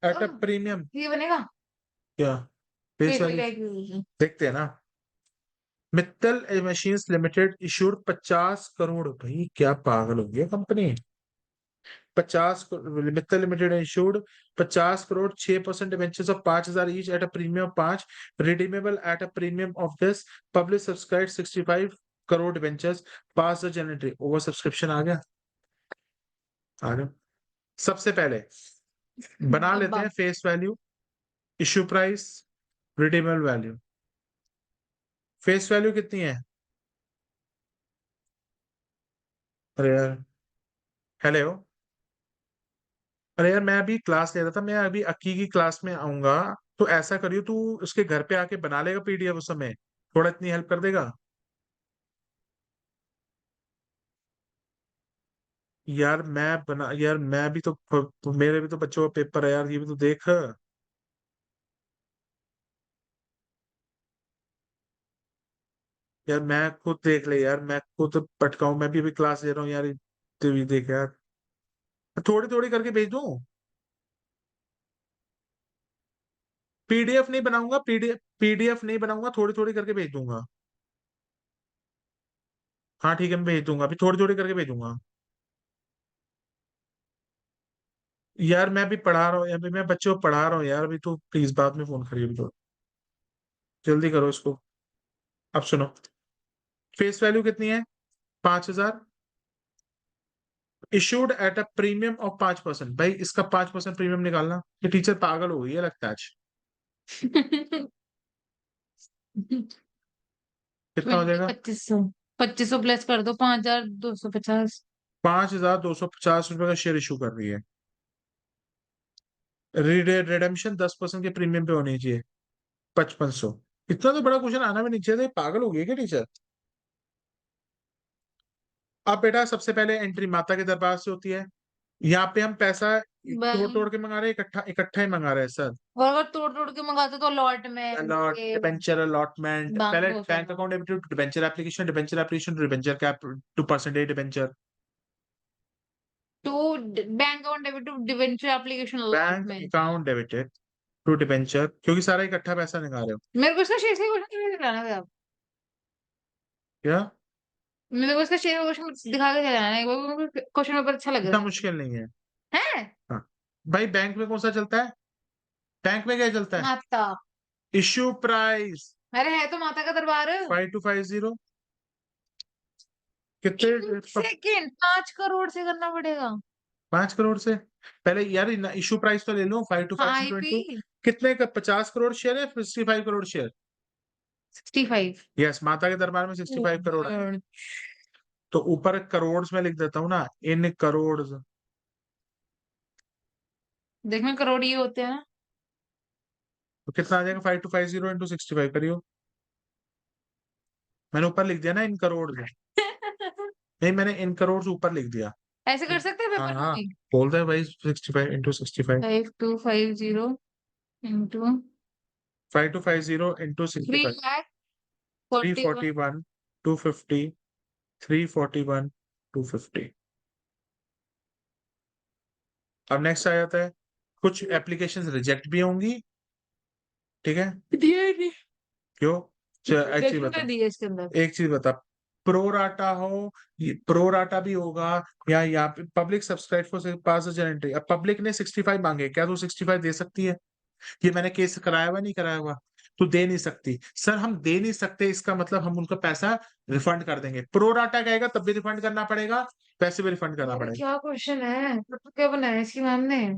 at a premium ये बनेगा क्या फेस फेस वैल्यू वैल्यू देखते हैं ना Mittal machines limited issued 50 crore भाई क्या पागल हो गया company 50 Mittal limited issued 50 crore 6% debentures of 5,000 each at a premium 5 redeemable at a premium of this public subscribe 65 crore debentures pass the जनरेटरी ओवर सब्सक्रिप्शन आ गया सबसे पहले बना लेते हैं face value issue price redeemable value face value कितनी है अरे यार हेलो अरे यार मैं अभी क्लास ले रहा था मैं अभी अक्की की क्लास में आऊंगा तो ऐसा करियो तू उसके घर पे आके बना लेगा पीडीएफ उस समय थोड़ा इतनी हेल्प कर देगा यार मैं भी तो मेरे भी तो बच्चों का पेपर है यार ये भी तो देख यार मैं खुद देख ले यार मैं खुद पटकाऊं मैं भी अभी क्लास ले रहा हूँ यार तू भी देख यार थोड़ी थोड़ी करके भेज दूं पीडीएफ नहीं बनाऊंगा पीडीएफ नहीं बनाऊंगा थोड़ी थोड़ी करके भेज दूंगा हाँ ठीक है मैं भेज दूंगा अभी थोड़ी थोड़ी करके भेजूंगा यार मैं अभी पढ़ा रहा हूँ अभी मैं बच्चों को पढ़ा रहा हूँ यार अभी तो प्लीज बाद में फोन करिए अभी तो जल्दी करो इसको अब सुनो फेस वैल्यू कितनी है 5,000 issued at a premium of 5% भाई इसका 5% प्रीमियम निकालना ये टीचर पागल हो गई है लगता है आज कितना हो जाएगा 2500 प्लस कर दो 5250 5,250 रुपए का शेयर इशू कर रही है रिडेम्पशन 10% के प्रीमियम पे होनी चाहिए 5500 इतना तो बड़ा क्वेश्चन आना भी नहीं चाहिए था, ये पागल हो गई क्या टीचर अब बेटा सबसे पहले एंट्री माता के दरबार से होती है यहाँ पे हम पैसा तोड़ तोड़ के मंगा रहे हैं इकट्ठा इकट्ठा ही मंगा रहे हैं सर और अगर तोड़ तोड़ के मंगाते तो लॉट में अलॉट डिबेंचर अलॉटमेंट पहले bank account debit to debenture application to debenture cap to percentage debenture to bank account debit to debenture application lot bank में अकाउंट डेबिटेड टू डिबेंचर क्योंकि सारा इकट्ठा पैसा निकाल रहे हो मेरे को इसका शेयर से क्वेश्चन दिखाना है आप क्या मेरे को इसका शेयर क्वेश्चन दिखा के चलाना है एक बार क्वेश्चन पेपर अच्छा लग इतना रहा मुश्किल नहीं है है हाँ भाई बैंक में कौन सा चलता है बैंक में क्या चलता है माता इश्यू प्राइस अरे है तो माता का दरबार 5250 कितने सेकंड 5 करोड़ से करना पड़ेगा 5 करोड़ से पहले यार इशू प्राइस तो ले लो 5250 आईपी इंटू कितने का 50 करोड़ शेयर है 65 करोड़ शेयर 65 यस माता के दरबार में 65 करोड़ है तो ऊपर करोड़ में लिख देता हूँ ना इन करोड़ देख में करोड़ ये होते हैं तो कितना आ जाएगा 5250 इंटू 65 करियो मैंने ऊपर लिख दिया ना इन करोड़ नहीं मैंने इन करोड़ से ऊपर लिख दिया ऐसे कर सकते हैं हाँ पेपर में हाँ भी बोल दे भाई 65 इंटू 65 5250 इंटू 5250 इंटू 65 3 लाख 41 341 250 341 250 अब नेक्स्ट आ जाता है कुछ एप्लीकेशंस रिजेक्ट भी होंगी ठीक है दिए नहीं क्यों एक चीज रिजेक्शन बता कर दिए इसके अंदर एक चीज बता प्रोराटा हो, प्रोराटा भी होगा, या यहाँ पे public subscribe for pass entry. अब पब्लिक ने 65 मांगे, क्या तू 65 दे सकती है? ये मैंने केस कराया हुआ नहीं कराया हुआ? तू दे नहीं सकती। सर हम दे नहीं सकते इसका मतलब हम उनका पैसा रिफंड कर देंगे। प्रोराटा कहेगा तब भी रिफंड करना पड़ेगा, पैसे भी रिफंड करना अरे पड़ेगा। क्या क्वेश्चन है, तो क्या बनाया इसकी मैम ने?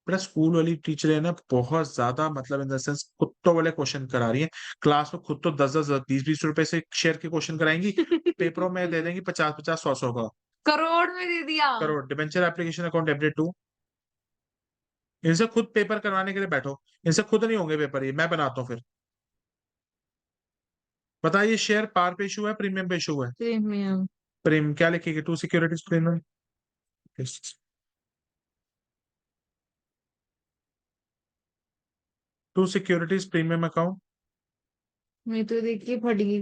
बेटा स्कूल वाली टीचर है ना, बहुत ज्यादा मतलब इन द सेंस कुत्तों वाले क्वेश्चन करा रही है। क्लास में खुद तो 10-10 20-20 रुपए से शेयर के क्वेश्चन कराएंगी, पेपरों में दे देंगी 50-50 100-100 का। करोड़ में दे दिया। करो debenture application account debit to. इनसे खुद पेपर करवाने के लिए बैठो, इनसे खुद नहीं होंगे पेपर, ये मैं बनाता हूँ फिर। बताइए शेयर पार पे इशू है प्रीमियम पे इशू है? प्रीमियम। प्रीमियम क्या लिखेगी? To securities premium, to securities premium account. मैं तो देखिए फट गई,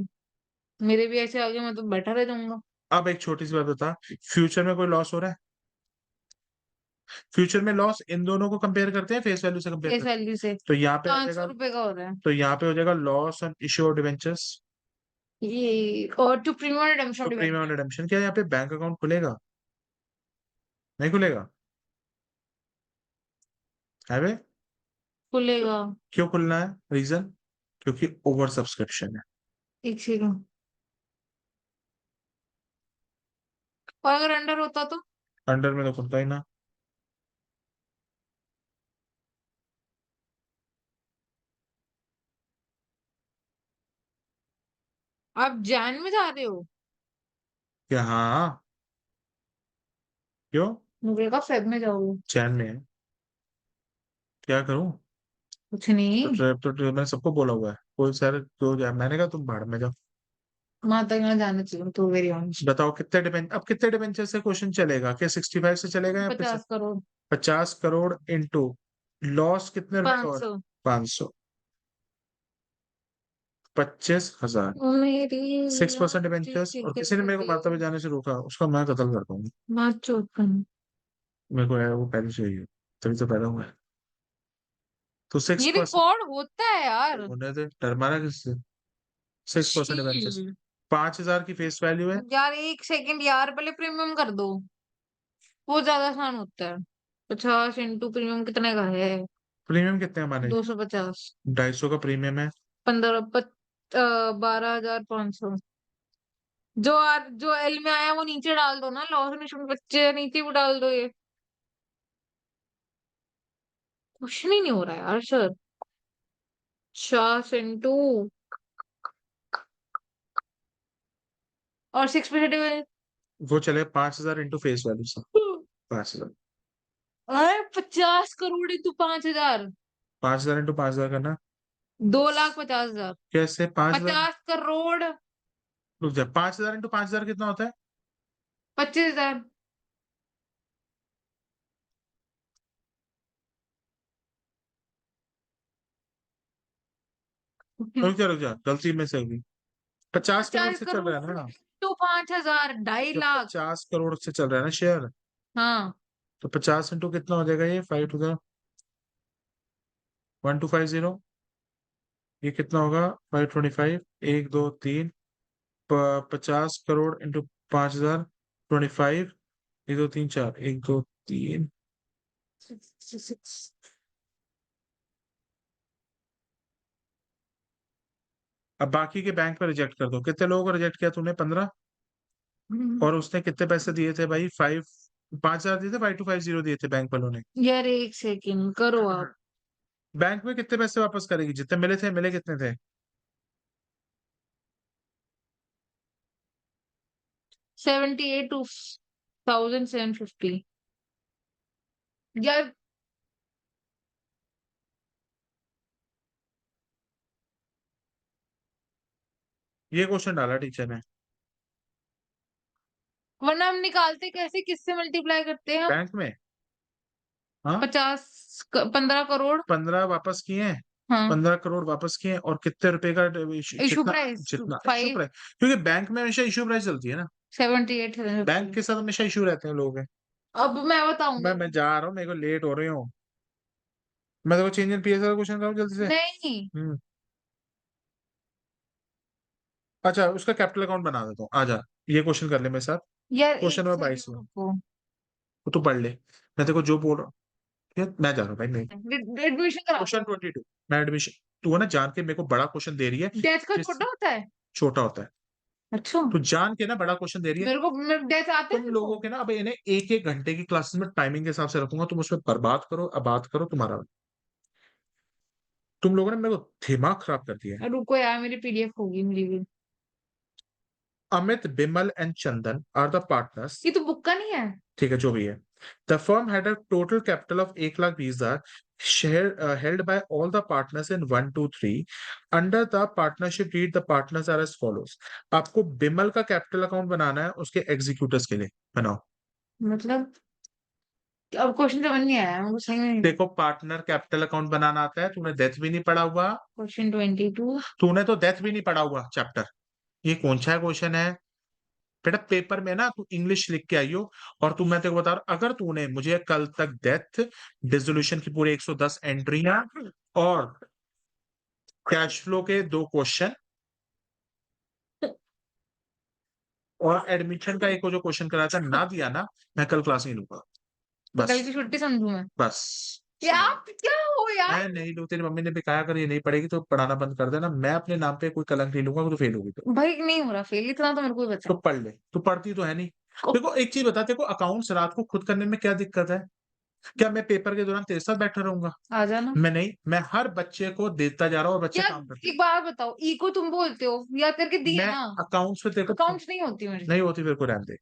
मेरे भी ऐसे आगे मैं तो बैठा रह जाऊंगा। अब एक छोटी सी बात बता, फ्यूचर में कोई लॉस हो रहा है? फ्यूचर में लॉस इन दोनों को कंपेयर करते हैं, फेस वैल्यू से कंपेयर फेस करते वैल्यू से हैं? तो यहाँ पे आ 500 जाएगा, रुपए का हो रहा है तो यहाँ पे हो जाएगा loss on issue of debentures. ये। और टू प्रीमियम तो रिडेम्पशन प्रीमियम डिवेंचर रिडेम्पशन क्या यहाँ पे बैंक अकाउंट खुलेगा? नहीं खुलेगा? है वे? खुलेगा। क्यों खुलना है? रीजन? क्योंकि ओवर सब्सक्रिप्शन है। एक सेकंड, और अगर अंडर होता तो? अंडर में तो खुलता ही ना। आप जैन में जा रहे हो? क्या? हाँ। क्यों? मुझे लगा फेब में जाओगे। चैन में है। क्या करूं? कुछ नहीं। तो मैंने सबको बोला हुआ है, कोई सर तो मैंने कहा तुम भाड़ में जाओ। वहां तक ना जाना चाहिए तो वेरी ऑनेस्ट। बताओ कितने डिबेंचर, अब कितने डिबेंचर से क्वेश्चन चलेगा? क्या 65 से चलेगा या फिर 50 करोड़। 50 करोड़ इंटू लॉस कितने रुपए का? 500। 500, 25,000। मेरी 6% आँखें डिबेंचर्स, और किसी ने मेरे को गए। मारते हुए जाने से रोका, उसका मैं कत्ल करता हूँ। बात चौथन। मेरे को है वो पहले से ही है, तभी तो पैदा हुआ है। तो सिक्स ये परसेंट रिकॉर्ड होता है यार। होने दे, डर मारा किससे? 6% डिबेंचर्स, छी। 5,000 की फेस वैल्यू है। यार एक सेकंड यार, पहले प्रीमियम कर दो, वो ज्यादा आसान होता है। 50 इंटू प्रीमियम कितने का है? प्रीमियम कितने हैं हमारे? 250। 250 का प्रीमियम है। 12,500। जो एल में आया वो नीचे डाल दो ना, लॉस में बच्चे नीचे भी डाल दो ये। क्वेश्चन ही नहीं हो रहा है यार सर। 50 इंटू और 6%। वो चले 5,000 इंटू फेस वैल्यू से, 5,000। अरे 50 करोड़ इंटू 5,000। 5,000 इंटू 5,000 करना। 2,50,000। कैसे 5,000? 50 करोड़। रुक जा, 5,000 इंटू 5,000 कितना होता है? 25,000। रुक जा गलती में से हुई। 50 करोड़ पचास से चल रहा है करोड़ ना? इंटू 5,000, 2.5 लाख। 50 करोड़ से चल रहा है ना शेयर? हाँ। तो 50 इंटू कितना हो जाएगा? ये 5 टू 1 2 5 0। ये कितना होगा? 525, 1 2 3, 50 करोड़ इंटू 5,000, 25, 1 2 3 4, 1 2 3। अब बाकी के बैंक पे रिजेक्ट कर दो। कितने लोगों को रिजेक्ट किया तूने? 15। और उसने कितने पैसे दिए थे भाई? 5,000 दिए थे, 5 2 5 0 दिए थे बैंक वालों ने। यार एक सेकंड करो आप। बैंक में कितने पैसे वापस करेगी? जितने मिले थे, मिले कितने थे? 78,750। यार ये क्वेश्चन डाला टीचर ने। वरना हम निकालते कैसे, किससे मल्टीप्लाई करते हैं हम? बैंक में। हाँ। 15 करोड़। 15 वापस किए हैं। हाँ। 15 करोड़ वापस किए हैं, और कितने रुपए का इशू कितना? प्राइस जितना इश्यू 5। प्राइस, क्योंकि बैंक में हमेशा इश्यू प्राइस चलती है ना। 78,750। बैंक के साथ हमेशा इश्यू रहते हैं लोगों के। अब मैं बताऊंगी। मैं जा रहा हूँ, मेरे को लेट हो रही हूँ। मैं देखो चेंज इन पीएस का क्वेश्चन कराऊँ जल्दी से। नहीं। हम्म। अच्छा उसका कैपिटल अकाउंट बना देता हूँ, आजा ये क्वेश्चन कर ले मेरे साथ। यार क्वेश्चन एक नंबर सेकंड 22 में रुको। वो तू पढ़ ले, मैं तेरे को जो बोल रहा हूँ। यार मैं जा रहा हूँ भाई, नहीं। एडमिशन करा क्वेश्चन 22, मैं एडमिशन, तू है ना जान के मेरे को बड़ा क्वेश्चन दे रही है, डेथ का जिस छोटा होता है। छोटा होता है। अच्छा तू जान के ना बड़ा क्वेश्चन दे रही है। मेरे डेथ आते तुम हैं लोगों को। के ना अब इन्हें एक एक घंटे की क्लासेस में टाइमिंग के हिसाब से रखूंगा, तुम उसमें बर्बाद करो, अब बात करो तुम्हारा। तुम लोगों ने मेरे को दिमाग खराब कर दिया है। रुको यार मेरी पीडीएफ होगी मेरी भी। Amit, Bimal and Chandan are the partners. ये तो बुक का नहीं है। ठीक है जो भी है। The firm had a total capital of 1,20,000 share held by all the partners in 1 2 3। Under the partnership deed the partners are as follows. आपको बिमल का कैपिटल अकाउंट बनाना है उसके एग्जीक्यूटर्स के लिए, बनाओ। मतलब अब क्वेश्चन समझ नहीं आया मुझे सही में। देखो पार्टनर कैपिटल अकाउंट बनाना आता है, तूने डेथ भी नहीं पढ़ा हुआ। क्वेश्चन 22। तूने तो डेथ भी नहीं पढ़ा हुआ चैप्टर। ये कौन सा क्वेश्चन है बेटा? पेपर में ना तू इंग्लिश लिख के आई हो, और तू, मैं तेरे को बता रहा हूं, अगर तूने मुझे कल तक डेथ, डिसोल्यूशन की पूरी 110 एंट्रियां और कैश फ्लो के 2 क्वेश्चन और एडमिशन का एक जो क्वेश्चन कराया था ना दिया ना, मैं कल क्लास नहीं लूंगा। तो बस कल की छुट्टी समझू मैं। बस। यार क्या हो यार। मैं नहीं लू, तेरी मम्मी ने भी कहा अगर ये नहीं पढ़ेगी तो पढ़ाना बंद कर देना, मैं अपने नाम पे कोई कलंक नहीं लूंगा, तो फेल होगी तो। भाई नहीं हो रहा फेल, इतना तो मेरे को भी पता तो पढ़ ले, तू पढ़ती तो है नहीं। देखो एक चीज बता, देखो अकाउंट्स रात को खुद करने में क्या दिक्कत है? क्या मैं पेपर के दौरान तेरे साथ बैठा रहूंगा? है। आ जाना। मैं नहीं, मैं हर बच्चे को देता जा रहा हूँ और बच्चे यार काम करते एक बात बताओ, इको तुम बोलते हो या करके हैं। दिए मैं ना। अकाउंट्स पे तेरे को अकाउंट्स नहीं होती मेरे से। नहीं होती, फिर को रहने दे,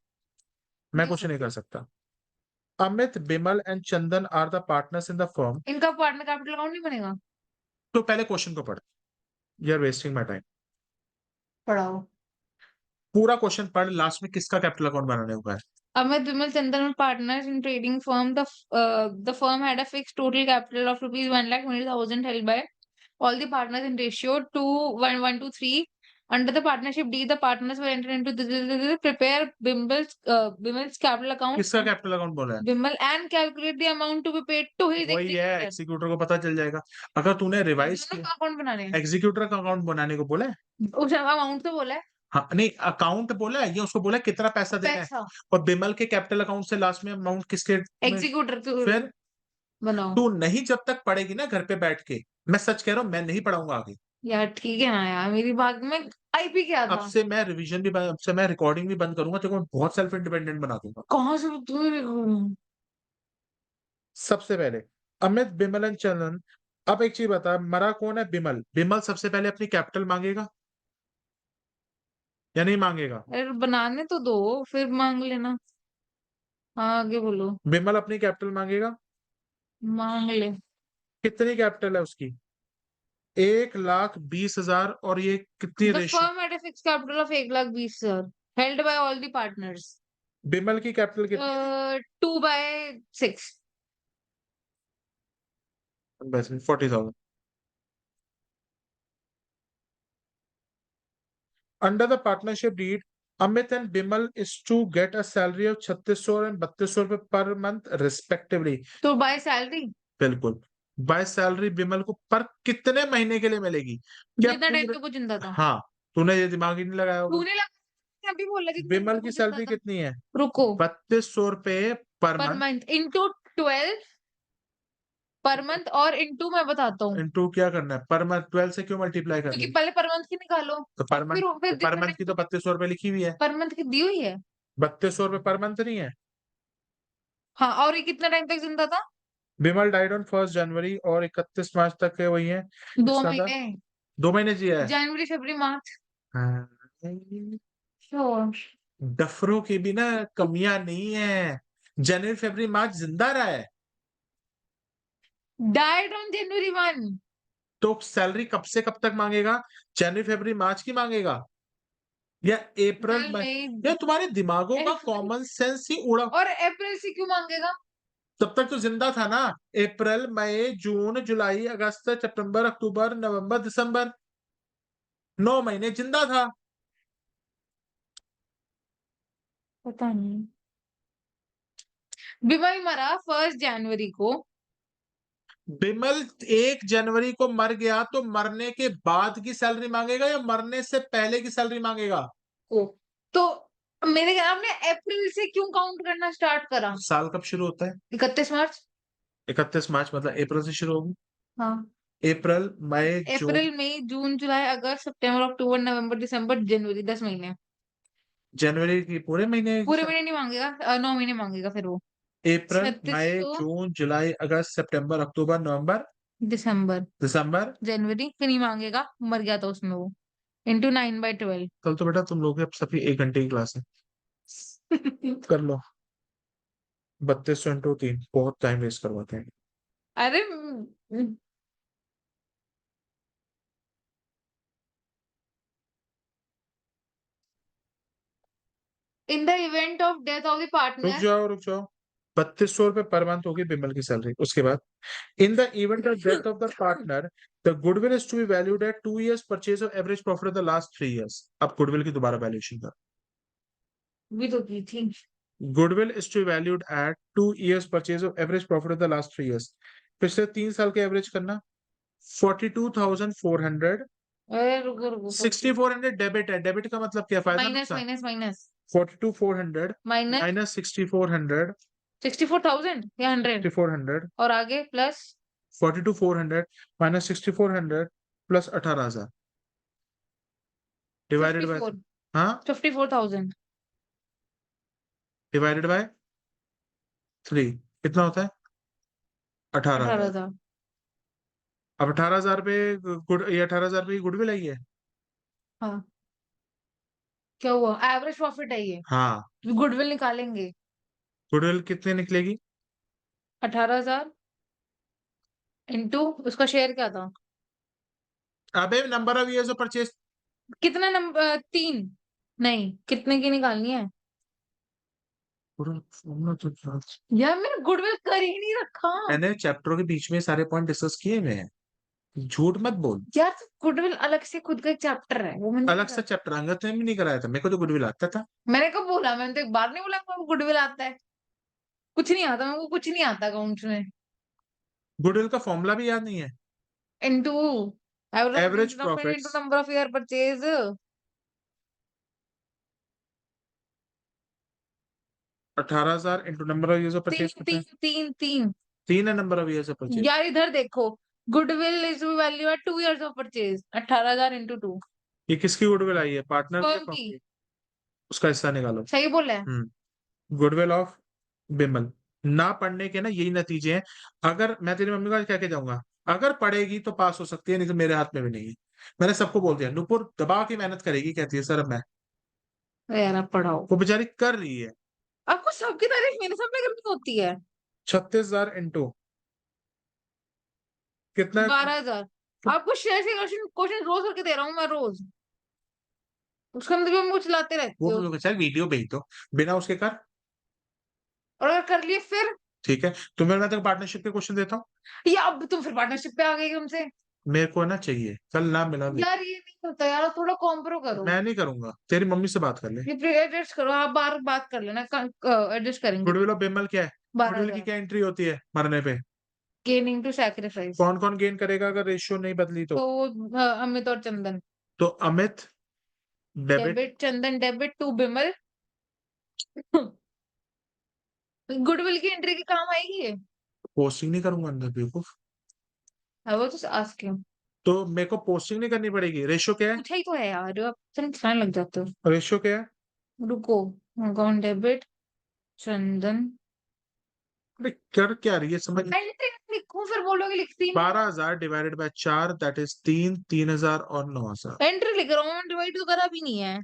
मैं नहीं कुछ नहीं होती। कर सकता। Amit, Bimal and Chandan are the partners in the firm. इनका पार्टनर कैपिटल अकाउंट नहीं बनेगा। तो पहले क्वेश्चन को पढ़, you are wasting my time. पढ़ाओ। पूरा क्वेश्चन पढ़, लास्ट में किसका कैपिटल अकाउंट बनाने होगा है। Amit Vimal Chandan were partners in trading firm. The firm had a fixed total capital of rupees 1,20,000 held by all the partners in ratio 2:1:3. Under the partnership deed, the partners were entered into prepare Bimal's capital account. किसका कैपिटल अकाउंट बोला है? Bimal and calculate the amount to be paid to his वही है, executor. एग्जीक्यूटर को पता चल जाएगा। अगर तूने रिवाइज दोनों किया, का अकाउंट बनाने हैं। एग्जीक्यूटर का अकाउंट बनाने को बोला है। उस अमाउंट तो बोला है। हाँ नहीं, अकाउंट बोला है, ये उसको बोला है कितना पैसा देना है। पैसा और बिमल के कैपिटल अकाउंट से लास्ट में अमाउंट किसके में? एग्जीक्यूटर फिर बनाओ। तू नहीं जब तक पढ़ेगी ना घर पे बैठ के, मैं सच कह रहा हूं, मैं नहीं पढ़ाऊंगा आगे। यार ठीक है ना यार, मेरी बात में आईपी क्या अब था। से मैं रिवीजन भी अब से मैं रिकॉर्डिंग भी बंद करूंगा, तेरे को मैं बहुत सेल्फ इंडिपेंडेंट बना दूंगा। कहाँ से तुम्हें। सबसे पहले अमित, बिमल एंड चंदन। अब एक चीज बता, मरा कौन है? बिमल। बिमल सबसे पहले अपनी कैपिटल मांगेगा या नहीं मांगेगा? अरे बनाने तो दो फिर मांग लेना। हाँ आगे बोलो। बिमल अपनी कैपिटल मांगेगा। मांग ले। कितनी कैपिटल है उसकी? 1,20,000, और ये कितनी the ratio? Firm had a fixed capital of 1,20,000 sir, held by all the partners. Bimal की कैपिटल कितनी थी? 2/6. बस 40,000। Under the partnership deed, Amit and Bimal is to get a salary of 3600 and 3200 रुपए पर मंथ रिस्पेक्टिवली। तो बाय सैलरी। बिल्कुल। बाय सैलरी बिमल को पर कितने महीने के लिए मिलेगी? क्या जितना टाइम पूरे? तक वो जिंदा था। हाँ, तूने ये दिमाग ही नहीं लगाया होगा। तूने लगा अभी बोला जितना टाइम बिमल तक की वो जिंदा सैलरी था। कितनी है? रुको। 3200 रुपए पर per month. Month into 12 per month और इंटू मैं बताता हूँ। इंटू क्या करना है? पर मंथ 12 से क्यों मल्टीप्लाई करना क्योंकि है? पहले पर मंथ की निकालो। तो पर मंथ, फिर पर जितना मंथ की टाइम तो 3200 रुपए लिखी हुई है। पर मंथ की दी हुई है। 3200 रुपए पर मंथ नहीं है? हाँ और ये कितना टाइम तक जिंदा था। बिमल डाइड ऑन 1 जनवरी और 31 मार्च तक के वही है। 2 महीने। 2 महीने जिया है। जनवरी फरवरी मार्च। हाँ। श्योर। डफरों की भी ना कमियां नहीं है। जनवरी फरवरी मार्च जिंदा रहा है। Died on January 1। तो सैलरी कब से कब तक मांगेगा? जनवरी फरवरी मार्च की मांगेगा या अप्रैल अप्रैल मई? मई। यार तुम्हारे दिमागों का अप्रैल कॉमन सेंस ही उड़ा। और अप्रैल से क्यों मांगेगा। तब तक तो जिंदा था ना। अप्रैल मई जून जुलाई अगस्त सितंबर अक्टूबर नवंबर दिसंबर, 9 महीने जिंदा था। पता नहीं। विमल मरा 1 जनवरी को। बिमल 1 जनवरी को मर गया तो मरने के बाद की सैलरी मांगेगा या मरने से पहले की सैलरी मांगेगा? ओ, तो मेरे ख्याल आपने अप्रैल से क्यों काउंट करना स्टार्ट करा? साल कब शुरू होता है? 31 मार्च। 31 मार्च, मतलब अप्रैल से शुरू होगी। हाँ, अप्रैल, मई, जून। अप्रैल मई जून जुलाई अगस्त सितंबर अक्टूबर नवंबर दिसंबर जनवरी, 10 महीने। जनवरी की पूरे महीने की पूरे महीने नहीं मांगेगा, 9 महीने मांगेगा फिर वो। अप्रैल, छत्तीस मई, सौ जून, जुलाई, अगस्त, सितंबर, अक्टूबर, नवंबर, दिसंबर दिसंबर। जनवरी फिर नहीं मांगेगा, मर गया था उसमें वो। इंटू 9/12। कल तो बेटा तुम लोग के सभी 1 घंटे की क्लास है, कर लो। 3200 × 3 बहुत टाइम वेस्ट करवाते हैं। अरे इन the event of death of the रुक पार्टनर। जाओ, रुक जाओ। 3200 रुपये पर मंथ होगी बिमल की सैलरी। उसके बाद in the event of death of the partner the goodwill is to be valued at 2 years purchase of average profit of the last 3 years। अब गुडविल की दोबारा वैल्यूएशन कर। भी तो की थी। Goodwill is to be valued at 2 years purchase of average profit of the last 3 years। पिछले 3 साल के एवरेज करना। 42,400। अरे रुको रुको 6400 डेबिट है। डेबिट का मतलब क्या, फायदा माइनस नुकसान? Minus minus 42,400 minus minus 6,400। 64,000 या 100 6,400 और आगे plus 42,400 minus 6,400 plus 18,000 fifty divided by. Four हाँ, 54,000। डिवाइडेड बाय 3 कितना होता है? 18,000। 18,000। अब 18,000 पे ये 18,000 पे गुडविल आई है। हाँ, क्या हुआ? एवरेज प्रॉफिट है ये। हाँ, गुडविल निकालेंगे। गुडविल कितने निकलेगी? 18,000 इंटू उसका शेयर क्या था? अबे number of years of purchase. कितना नंबर? 3। नहीं, कितने की निकालनी है? यार मैंने गुडविल कर ही नहीं रखा। मैंने चैप्टरों के बीच में सारे पॉइंट डिस्कस किए हुए हैं, झूठ मत बोल। यार गुडविल अलग से खुद का एक चैप्टर है, वो मैंने अलग नहीं सा रखा। चैप्टर अंगत ने भी नहीं कराया था, मेरे को तो गुडविल आता था। मैंने कब बोला? मैंने तो एक बार नहीं बोला मेरे को गुडविल आता है। कुछ नहीं आता मेरे को, कुछ नहीं आता अकाउंट्स में। गुडविल का फॉर्मूला भी याद नहीं है। Into average average profit into profits number of year purchase. 18,000 into number of years of तीन परचेज कितना तीन है? तीन तीन 3 है number of years of purchase. यार इधर देखो, goodwill is value at 2 years of purchase, 18,000 into 2। ये किसकी गुडविल आई है, पार्टनर की या फर्म फर्म की। की? उसका हिस्सा निकालो। सही बोला है। Goodwill of Bimal. ना पढ़ने के ना यही नतीजे हैं। अगर मैं तेरी मम्मी को कह के जाऊंगा, अगर पढ़ेगी तो पास हो सकती है, नहीं तो मेरे हाथ में भी नहीं है। मैंने सबको बोल दिया, नुपुर दबा के मेहनत करेगी, कहती है सर अब मैं। अरे यार आप पढ़ाओ। वो बेचारी कर रही है। आपको सबकी तारीफ मेरे सामने करनी होती है। 36,000 इंटू कितना है? 12,000। आपको शेयर से क्वेश्चन क्वेश्चन रोज करके दे रहा हूँ मैं, रोज। उसका मतलब भी मुझे चलाते रहते वो हो। लोग सर वीडियो भेज दो, बिना उसके कर। और अगर कर लिए फिर? ठीक है, तुम्हें मैं तेरे पार्टनरशिप के क्वेश्चन देता हूँ। या अब तुम फिर पार्टनरशिप पे आ गए हमसे। मेरे को ना चाहिए, कल ना मिला दे। यार ये नहीं होता यार, थोड़ा कॉम्प्रो करो। मैं नहीं करूंगा, तेरी मम्मी से बात कर ले। ये एडजस्ट करो, आप बार बात कर लेना, एडजस्ट करेंगे। गुडविल ऑफ बिमल क्या है? बारह गुडविल की हजार क्या एंट्री होती है मरने पे? Gaining to sacrifice. कौन कौन गेन करेगा अगर रेशियो नहीं बदली तो? तो अमित और चंदन। तो Amit debit. Debit Chandan, debit to Bimal. Goodwill की एंट्री के काम आएगी ये। पोस्टिंग नहीं करूंगा अंदर बेवकूफ। हाँ, वो तो आस्क। तो मेरे को पोस्टिंग नहीं करनी पड़ेगी। रेशियो क्या है? पूछा ही तो है यार, आप चलाने लग जाते हो। रेशियो क्या है? रुको, अकाउंट डेबिट चंदन। अरे कर क्या रही है समझ। एंट्री लिखूं फिर बोलोगे लिखती नहीं? 12,000 डिवाइडेड बाय 4 दैट इज 3,000 और 9,000। एंट्री लिख रहा हूँ, डिवाइड तो करा भी नहीं है।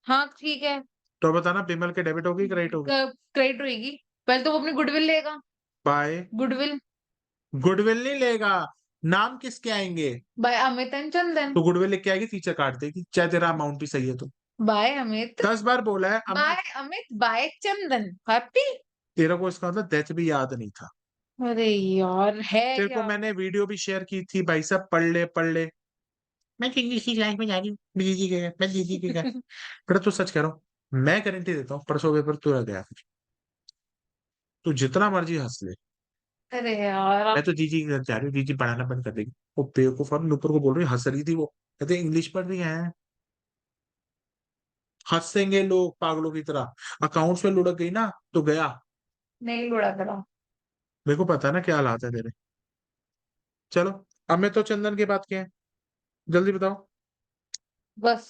हाँ ठीक है। तो बताना बिमल के डेबिट होगी क्रेडिट होगी? क्रेडिट रहेगी। पहले तो वो अपनी गुडविल लेगा। बाय। गुडविल गुडविल नहीं लेगा, नाम किसके आएंगे? बाय अमित एंड चंदन। तो गुडविल लिख के आएगी, टीचर काट देगी, चाहे तेरा अमाउंट भी सही है तो। बाय अमित। 10 बार बोला है बाय अमित। अमित बाय चंदन, हैप्पी। तेरा को इसका मतलब डेथ भी याद नहीं था। अरे यार है तेरे को क्या? मैंने वीडियो भी शेयर की थी भाई साहब, पढ़ ले पढ़ ले। मैं किसी क्लास में जा रही हूँ, दीदी के घर, मैं दीदी के घर। बेटा तू सच कह रहा हूँ, मैं गारंटी देता हूँ परसों पेपर तू रह गया फिर। तू जितना मर्जी हंस ले। अरे यार मैं तो जीजी के घर जा रही हूँ, जीजी पढ़ाना बंद कर देगी। वो बेवकूफ और ऊपर को बोल रही हंस रही थी वो, कहते इंग्लिश पढ़ रही है। हंसेंगे लोग पागलों की तरह। अकाउंट्स में लुढ़क गई ना तो गया। नहीं लुढ़ा करा। मेरे को पता है ना क्या हालात है तेरे। चलो, अब मैं तो चंदन की बात किया है, जल्दी बताओ। बस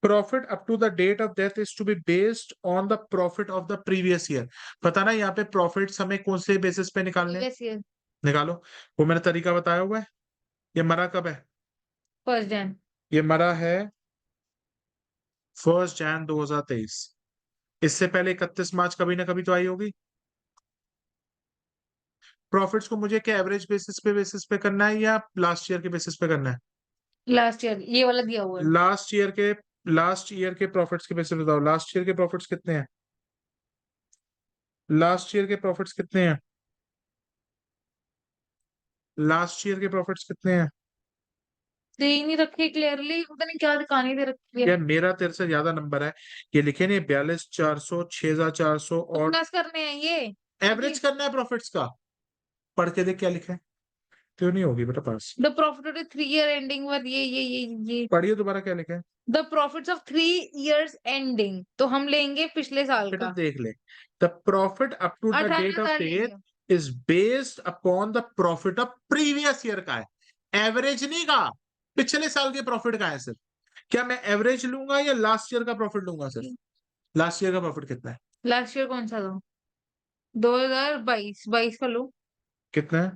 profit up to the date of death is to be based on the profit of the previous year. पता ना यहाँ पे प्रॉफिट्स हमें कौन से बेसिस पे निकालने हैं? प्रीवियस ईयर निकालो। वो मैंने तरीका बताया हुआ है। ये मरा कब है? 1 जन। ये मरा है 1 जन 2023। इससे पहले 31 मार्च कभी ना कभी तो आई होगी। प्रॉफिट्स को मुझे क्या एवरेज बेसिस पे करना है या लास्ट ईयर के बेसिस पे करना है? लास्ट ईयर ये वाला दिया हुआ है। लास्ट ईयर के प्रॉफिट्स के बेसिस पे बताओ, लास्ट ईयर के प्रॉफिट्स कितने हैं? लास्ट ईयर के प्रॉफिट्स कितने हैं? लास्ट ईयर के प्रॉफिट्स कितने हैं? दे ही नहीं रखी क्लियरली, पता नहीं क्या दिखानी दे रखी है। यार मेरा तेरे से ज्यादा नंबर है। ये लिखे नहीं 42,400, 6,400 और प्लस करने हैं ये एवरेज करना है प्रॉफिट्स का। पढ़ के देख क्या लिखा है। क्यों नहीं होगी बेटा पास? The profit of the 3 year ending with ये पढ़िए दोबारा क्या लिखा है। The profits of 3 years ending, तो हम लेंगे पिछले साल बेटा का। देख ले, the profit up to the date of 18,000 date लेंगे। Is based upon the profit of previous year का है, एवरेज नहीं का। पिछले साल के प्रॉफिट का है सिर्फ। क्या मैं एवरेज लूंगा या लास्ट ईयर का प्रॉफिट लूंगा सिर्फ? लास्ट ईयर का प्रॉफिट कितना है? लास्ट ईयर कौन सा था? 2022, 22 का लो। कितना है?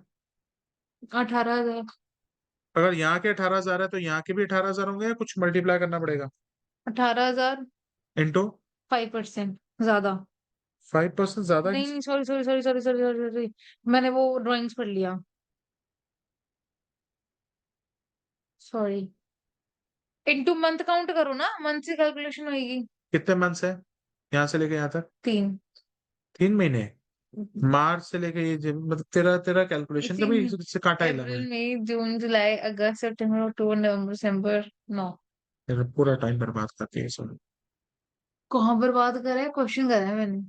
18,000। अगर यहाँ के 18,000 है तो यहाँ के भी 18,000 होंगे या कुछ मल्टीप्लाई करना पड़ेगा? 18,000। इंटू 5% ज्यादा। 5% ज्यादा नहीं नहीं, sorry sorry sorry sorry sorry sorry sorry, मैंने वो ड्राइंग्स पढ़ लिया। सॉरी। इनटू मंथ काउंट करो ना, मंथ से कैलकुलेशन होगी। कितने मंथ्स है यहाँ से लेके यहाँ तक? 3। 3 महीने। मार्च से लेके ये मतलब तेरा तेरा कैलकुलेशन इसी कभी में इससे काटा ही लगा है। अप्रैल मई जून जुलाई अगस्त सितंबर अक्टूबर नवंबर दिसंबर 9। तेरा पूरा टाइम बर्बाद करती है सब। कहाँ बर्बाद करे, क्वेश्चन करे हैं मैंने।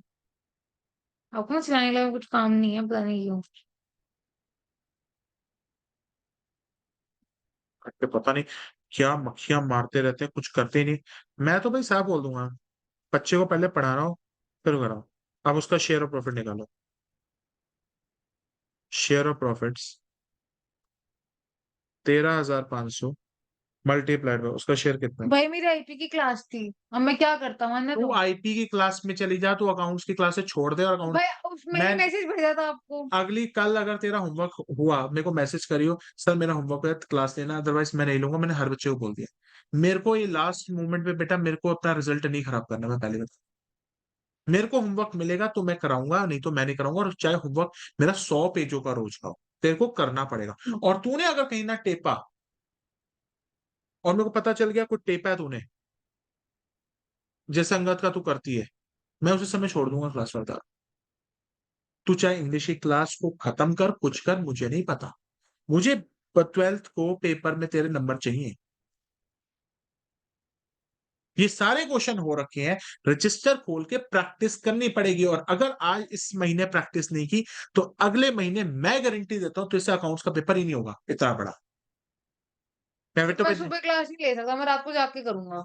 आपको ना चलाने के लिए कुछ काम नहीं है, पता नहीं क्यों। पता नहीं क्या मक्खियां मारते रहते हैं, कुछ करते ही नहीं। मैं तो भाई साहब बोल दूंगा, बच्चे को पहले पढ़ा रहा हूँ फिर कराओ। अब उसका शेयर ऑफ प्रॉफिट निकालो। Share of profits 13,500 multiplied by उसका शेयर कितना है? भाई मेरी आईपी की क्लास थी, अब मैं क्या करता हूँ मैंने तू तो। आईपी की क्लास में चली जा, तू अकाउंट्स की क्लास से छोड़ दे और अकाउंट। भाई मैंने मैं मैसेज भेजा था आपको। अगली कल अगर तेरा होमवर्क हुआ मेरे को मैसेज करियो, सर मेरा होमवर्क है क्लास लेना, अदरवाइज मैं नहीं लूंगा। मैंने हर बच्चे को बोल दिया। मेरे को ये लास्ट मोमेंट पे बेटा मेरे को अपना रिजल्ट नहीं खराब करना, मैं पहले बता। मेरे को होमवर्क मिलेगा तो मैं कराऊंगा, नहीं तो मैं नहीं कराऊंगा, और चाहे होमवर्क मेरा 100 पेजों का रोज का हो, तेरे को करना पड़ेगा। और तूने अगर कहीं ना टेपा और मेरे को पता चल गया कोई टेपा है तूने, जैसे अंगद का तू करती है, मैं उसी समय छोड़ दूंगा क्लास वर्क। तू चाहे इंग्लिश की क्लास को खत्म कर, कुछ कर, मुझे नहीं पता। मुझे 12th को पेपर में तेरे नंबर चाहिए। ये सारे क्वेश्चन हो रखे हैं, रजिस्टर खोल के प्रैक्टिस करनी पड़ेगी। और अगर आज इस महीने प्रैक्टिस नहीं की तो अगले महीने मैं गारंटी देता हूं तो इससे अकाउंट्स का पेपर ही नहीं होगा इतना बड़ा। मैं तो मैं सुबह क्लास नहीं ले सकता, मैं रात को जाके करूंगा।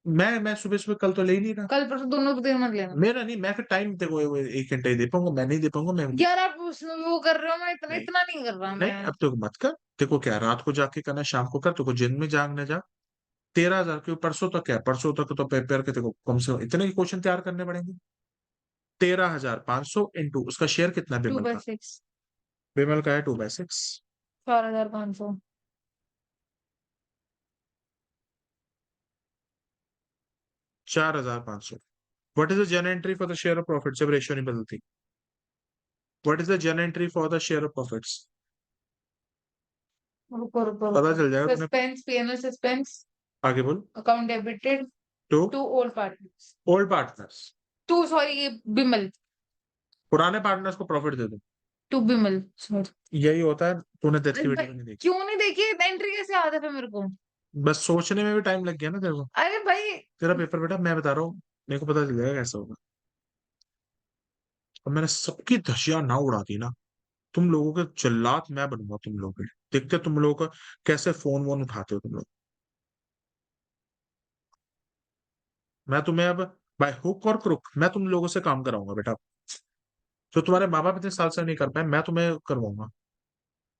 मैं सुबह सुबह कल तो ले ही नहीं रहा। कल परसों दोनों दिन मत लेना। मेरा नहीं, मैं फिर टाइम देखो 1 घंटे ही दे पाऊंगा, मैं नहीं दे पाऊंगा मैं। यार आप वो कर रहे हो, मैं इतना नहीं, इतना नहीं कर रहा नहीं, मैं। अब तो मत कर। देखो क्या रात को जाके करना, शाम को कर, देखो जिन में जागने जा। 13,000 के परसों तक क्या है? परसों तक तो पेपर के देखो कम से कम इतने ही क्वेश्चन तैयार करने पड़ेंगे। 13,500 इंटू उसका शेयर कितना है टू बिमल बाई का? सिक्स बिमल का है 2/6। 4,500। 4,500। What is the journal entry for the share of profit जब रेशियो नहीं बदलती? What is the journal entry for the share of profits? रुको रुको पता रुको। चल जाएगा तुम्हें। Suspense, PNL suspense. आगे बोल। Account debited to to old partners. Old partners. To sorry, ये बिमल। पुराने पार्टनर्स को प्रॉफिट दे दो। To Bimal sorry. यही होता है। तूने डेथ अरे की भाई, वीडियो भी नहीं देखी। क्यों नहीं देखी? एंट्री कैसे याद है फिर मेरे को? बस सोचने में भी टाइम लग गया ना तेरे को। अरे भाई। तेरा पेपर बेटा मैं बता रहा हूँ, मेरे को पता चल जाएगा कैसा होगा। और मैंने सबकी धज्जियां ना उड़ा दी ना, तुम लोगों के जल्लाद मैं बनूंगा, तुम लोगों के। देखते तुम लोगों का कैसे फोन वोन उठाते हो तुम लोग। मैं तुम्हें अब बाय हुक और क्रुक मैं तुम लोगों से काम कराऊंगा बेटा। जो तुम्हारे माँ बाप इतने साल से नहीं कर पाए, मैं तुम्हें करवाऊंगा।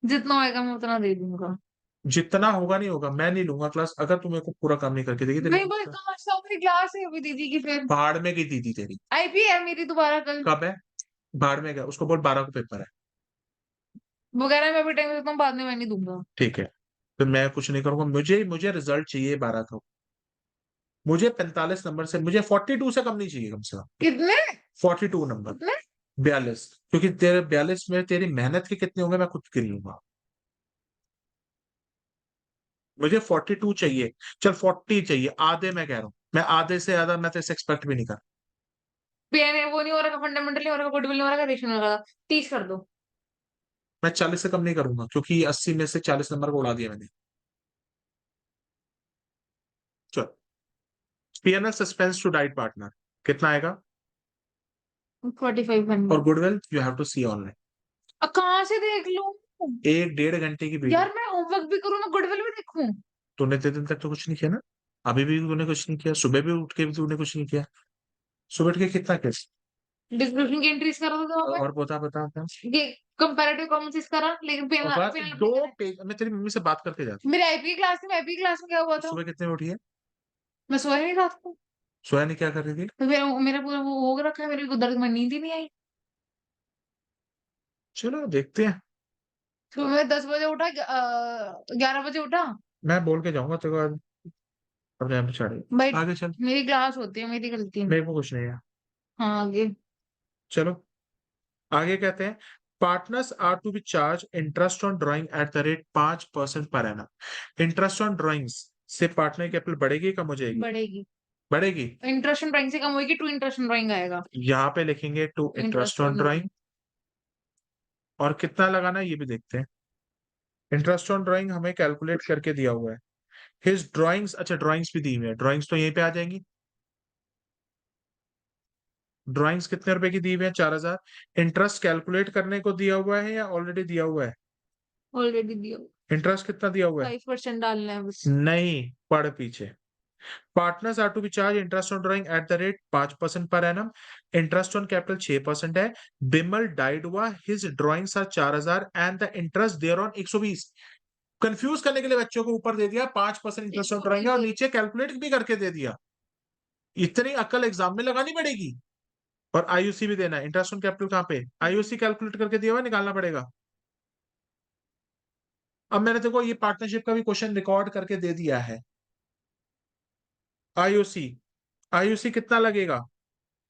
जितना होएगा मैं उतना दे दूंगा। जितना होगा नहीं होगा, मैं नहीं लूंगा क्लास अगर तुम मेरे को पूरा काम नहीं करके देगी नहीं तेरी। भाई, कहाँ से मेरी क्लास है अभी दीदी की फिर। पहाड़ में गई दीदी तेरी। आईपी है मेरी दोबारा कल। कब है? बाहर में गया, उसको बोल 12 को पेपर है। वो कह रहा है मैं अभी टाइम देता हूँ, बाद में मैं नहीं दूंगा। ठीक है, फिर मैं कुछ नहीं करूंगा, मुझे मुझे रिजल्ट चाहिए 12 का। मुझे 45 नंबर से, मुझे 42 से कम नहीं चाहिए कम से कम। कितने? 42 नंबर। कितने? 42, क्योंकि तेरे 42 में तेरी मेहनत के कितने होंगे मैं खुद गिन लूंगा। मुझे 42 चाहिए। चल 40 चाहिए, आधे मैं कह रहा हूँ, मैं आधे से ज्यादा मैं तेरे से एक्सपेक्ट भी नहीं कर। पीएनए वो नहीं हो रहा, फंडामेंटल नहीं हो रहा, गुडविल नहीं हो रहा, रेशन हो रहा। 30 कर दो। मैं 40 से कम नहीं करूंगा, क्योंकि 80 में से 40 नंबर को उड़ा दिया मैंने। चल, PNL suspense to died partner कितना आएगा? 45 और बनना। Goodwill you have to see online. अब कहाँ से देख लूं? 1 1.5 घंटे की वीडियो। यार मैं होमवर्क भी करूँ, मैं गुडविल भी देखूं? तूने इतने दिन तक तो कुछ नहीं किया ना? अभी भी तूने कुछ नहीं किया, सुबह भी उठ के भी तूने कुछ नहीं किया। सुबह उठ के कितना किया? डिस्क्रिप्शन की एंट्रीज कर रहा था वहाँ और बता बता बता। पे, ये कंपैरेटिव कॉमन करा, लेकिन और पेनल बस पेनल 2 पेज मैं तेरी मम्मी से बात करके जाता मेरी आईपी क्लास में, आईपी क्लास में क्या हुआ हूँ। था? सुबह कितने बजे उठी है? मैं सोया नहीं रात को। सोया नहीं, क्या कर रही थी? तो मेरा मेरा पूरा वो हो रखा है, मेरे को दर्द में नींद ही नहीं आई। चलो देखते हैं। सुबह मैं 10 बजे उठा, 11 बजे उठा। मैं बोल के जाऊंगा तेरे को आज, अपने आप छाड़े। भाई आगे चल। मेरी क्लास होती है, मेरी गलती नहीं। मेरे को कुछ नहीं है। हाँ आगे। चलो आगे कहते हैं, partners are to be charge interest on drawing at the rate 5% per annum. Interest on drawings से पार्टनर की कैपिटल बढ़ेगी कम हो जाएगी? बढ़ेगी। बढ़ेगी। इंटरेस्ट ड्राइंग से कम होगी, टू इंटरेस्ट ड्राइंग आएगा। यहाँ पे लिखेंगे to interest interest on drawing. और कितना लगाना है ये भी देखते हैं। इंटरेस्ट ऑन ड्राइंग हमें कैलकुलेट करके दिया हुआ है। हिज ड्राइंग्स, अच्छा ड्राइंग्स भी दी हुई है, ड्राइंग्स तो यहीं पे आ जाएंगी। ड्राइंग्स कितने रुपए की दी हुई है? 4,000। इंटरेस्ट कैलकुलेट करने को दिया हुआ है या ऑलरेडी दिया हुआ है? ऑलरेडी दिया। इंटरेस्ट कितना दिया हुआ है? 5% डालना है बस। नहीं, पढ़ पीछे। Partners are to be charge interest on drawing at the rate 5% per annum. Interest on capital 6% है। बिमल डाइड हुआ, his drawings are 4,000 and the interest there on 120। Confuse करने के लिए बच्चों को ऊपर दे दिया 5% इंटरेस्ट ऑन ड्राइंग है, और 120 नीचे कैलकुलेट भी करके दे दिया। इतनी अकल एग्जाम में लगानी पड़ेगी। और आईयूसी भी देना है। इंटरेस्ट ऑन कैपिटल कहाँ पे? आईयूसी कैलकुलेट करके दिया हुआ, निकालना पड़ेगा। अब मैंने देखो ये पार्टनरशिप का भी क्वेश्चन रिकॉर्ड करके दे दिया है। आईयूसी, आईयूसी कितना लगेगा?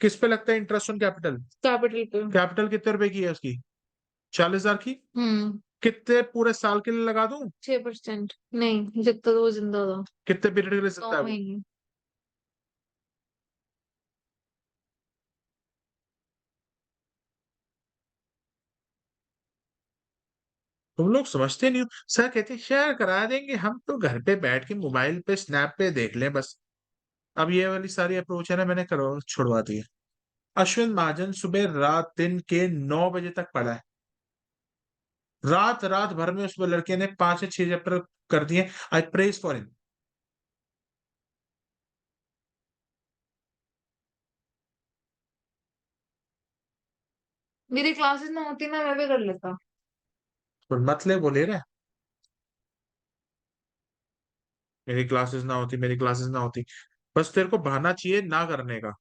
किस पे लगता है इंटरेस्ट ऑन कैपिटल? कैपिटल पे। कैपिटल कितने रुपए की है उसकी? 40,000 की। हम्म। कितने पूरे साल के लिए लगा दूं? 6% नहीं, जब तक वो जिंदा था। कितने पीरियड के लिए नौ सकता है वो? महीने तुम लोग समझते नहीं हो। सर कहते हैं शेयर करा देंगे, हम तो घर पे बैठ के मोबाइल पे स्नैप पे देख लें बस। अब ये वाली सारी अप्रोच है ना, मैंने करो छुड़वा दी है। अश्विन महाजन सुबह रात दिन के 9 बजे तक पढ़ा है। रात रात भर में उस लड़के ने 5 या 6 चैप्टर कर दिए। आई प्रेज फॉर हिम। मेरी क्लासेस ना होती ना, मैं भी कर लेता। पर मतलब वो ले रहा है, मेरी क्लासेस ना होती, मेरी क्लासेस ना होती। बस तेरे को बहाना चाहिए ना करने का।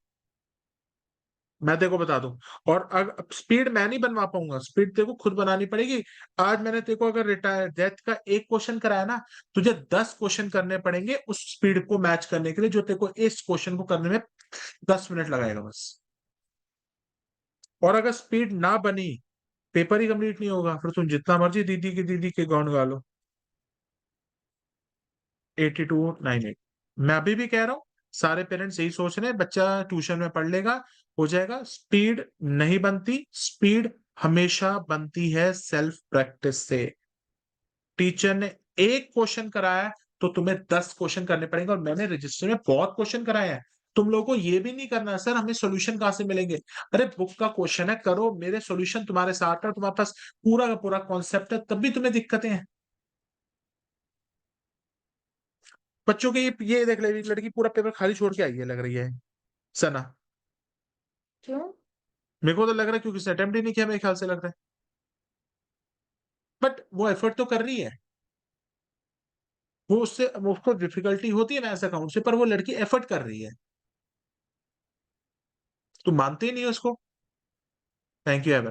मैं तेरे को बता दूं। और अगर स्पीड मैं नहीं बनवा पाऊंगा, स्पीड तेरे को खुद बनानी पड़ेगी। आज मैंने तेरे को अगर रिटायर डेथ का एक क्वेश्चन कराया ना, तुझे 10 क्वेश्चन करने पड़ेंगे उस स्पीड को मैच करने के लिए, जो तेरे को इस क्वेश्चन को करने में 10 मिनट लगाएगा बस। और अगर स्पीड ना बनी, पेपर ही कंप्लीट नहीं होगा, फिर तुम जितना मर्जी दीदी के गाउन गा लो। 8298। मैं अभी भी कह रहा हूं, सारे पेरेंट्स यही सोच रहे हैं बच्चा ट्यूशन में पढ़ लेगा, हो जाएगा। स्पीड नहीं बनती, स्पीड हमेशा बनती है सेल्फ प्रैक्टिस से। टीचर ने एक क्वेश्चन कराया तो तुम्हें 10 क्वेश्चन करने पड़ेंगे, और मैंने रजिस्टर में बहुत क्वेश्चन कराए हैं। तुम लोगों को ये भी नहीं करना सर हमें सॉल्यूशन कहाँ से मिलेंगे? अरे बुक का क्वेश्चन है, करो, मेरे सॉल्यूशन तुम्हारे साथ है, तुम्हारे पास पूरा का पूरा कॉन्सेप्ट है, तब भी तुम्हें दिक्कतें हैं। बच्चों के ये देख ले, एक लड़की पूरा पेपर खाली छोड़ के आई है, लग रही है सना। क्यों? मेरे को तो लग रहा है क्योंकि उसने अटेम्प्ट ही नहीं किया, मेरे ख्याल से लग रहा है। बट वो एफर्ट तो कर रही है, वो उसको डिफिकल्टी होती है मैथ्स अकाउंट से, पर वो लड़की एफर्ट कर रही है। तुम मानते ही नहीं हो उसको। Thank you Avon.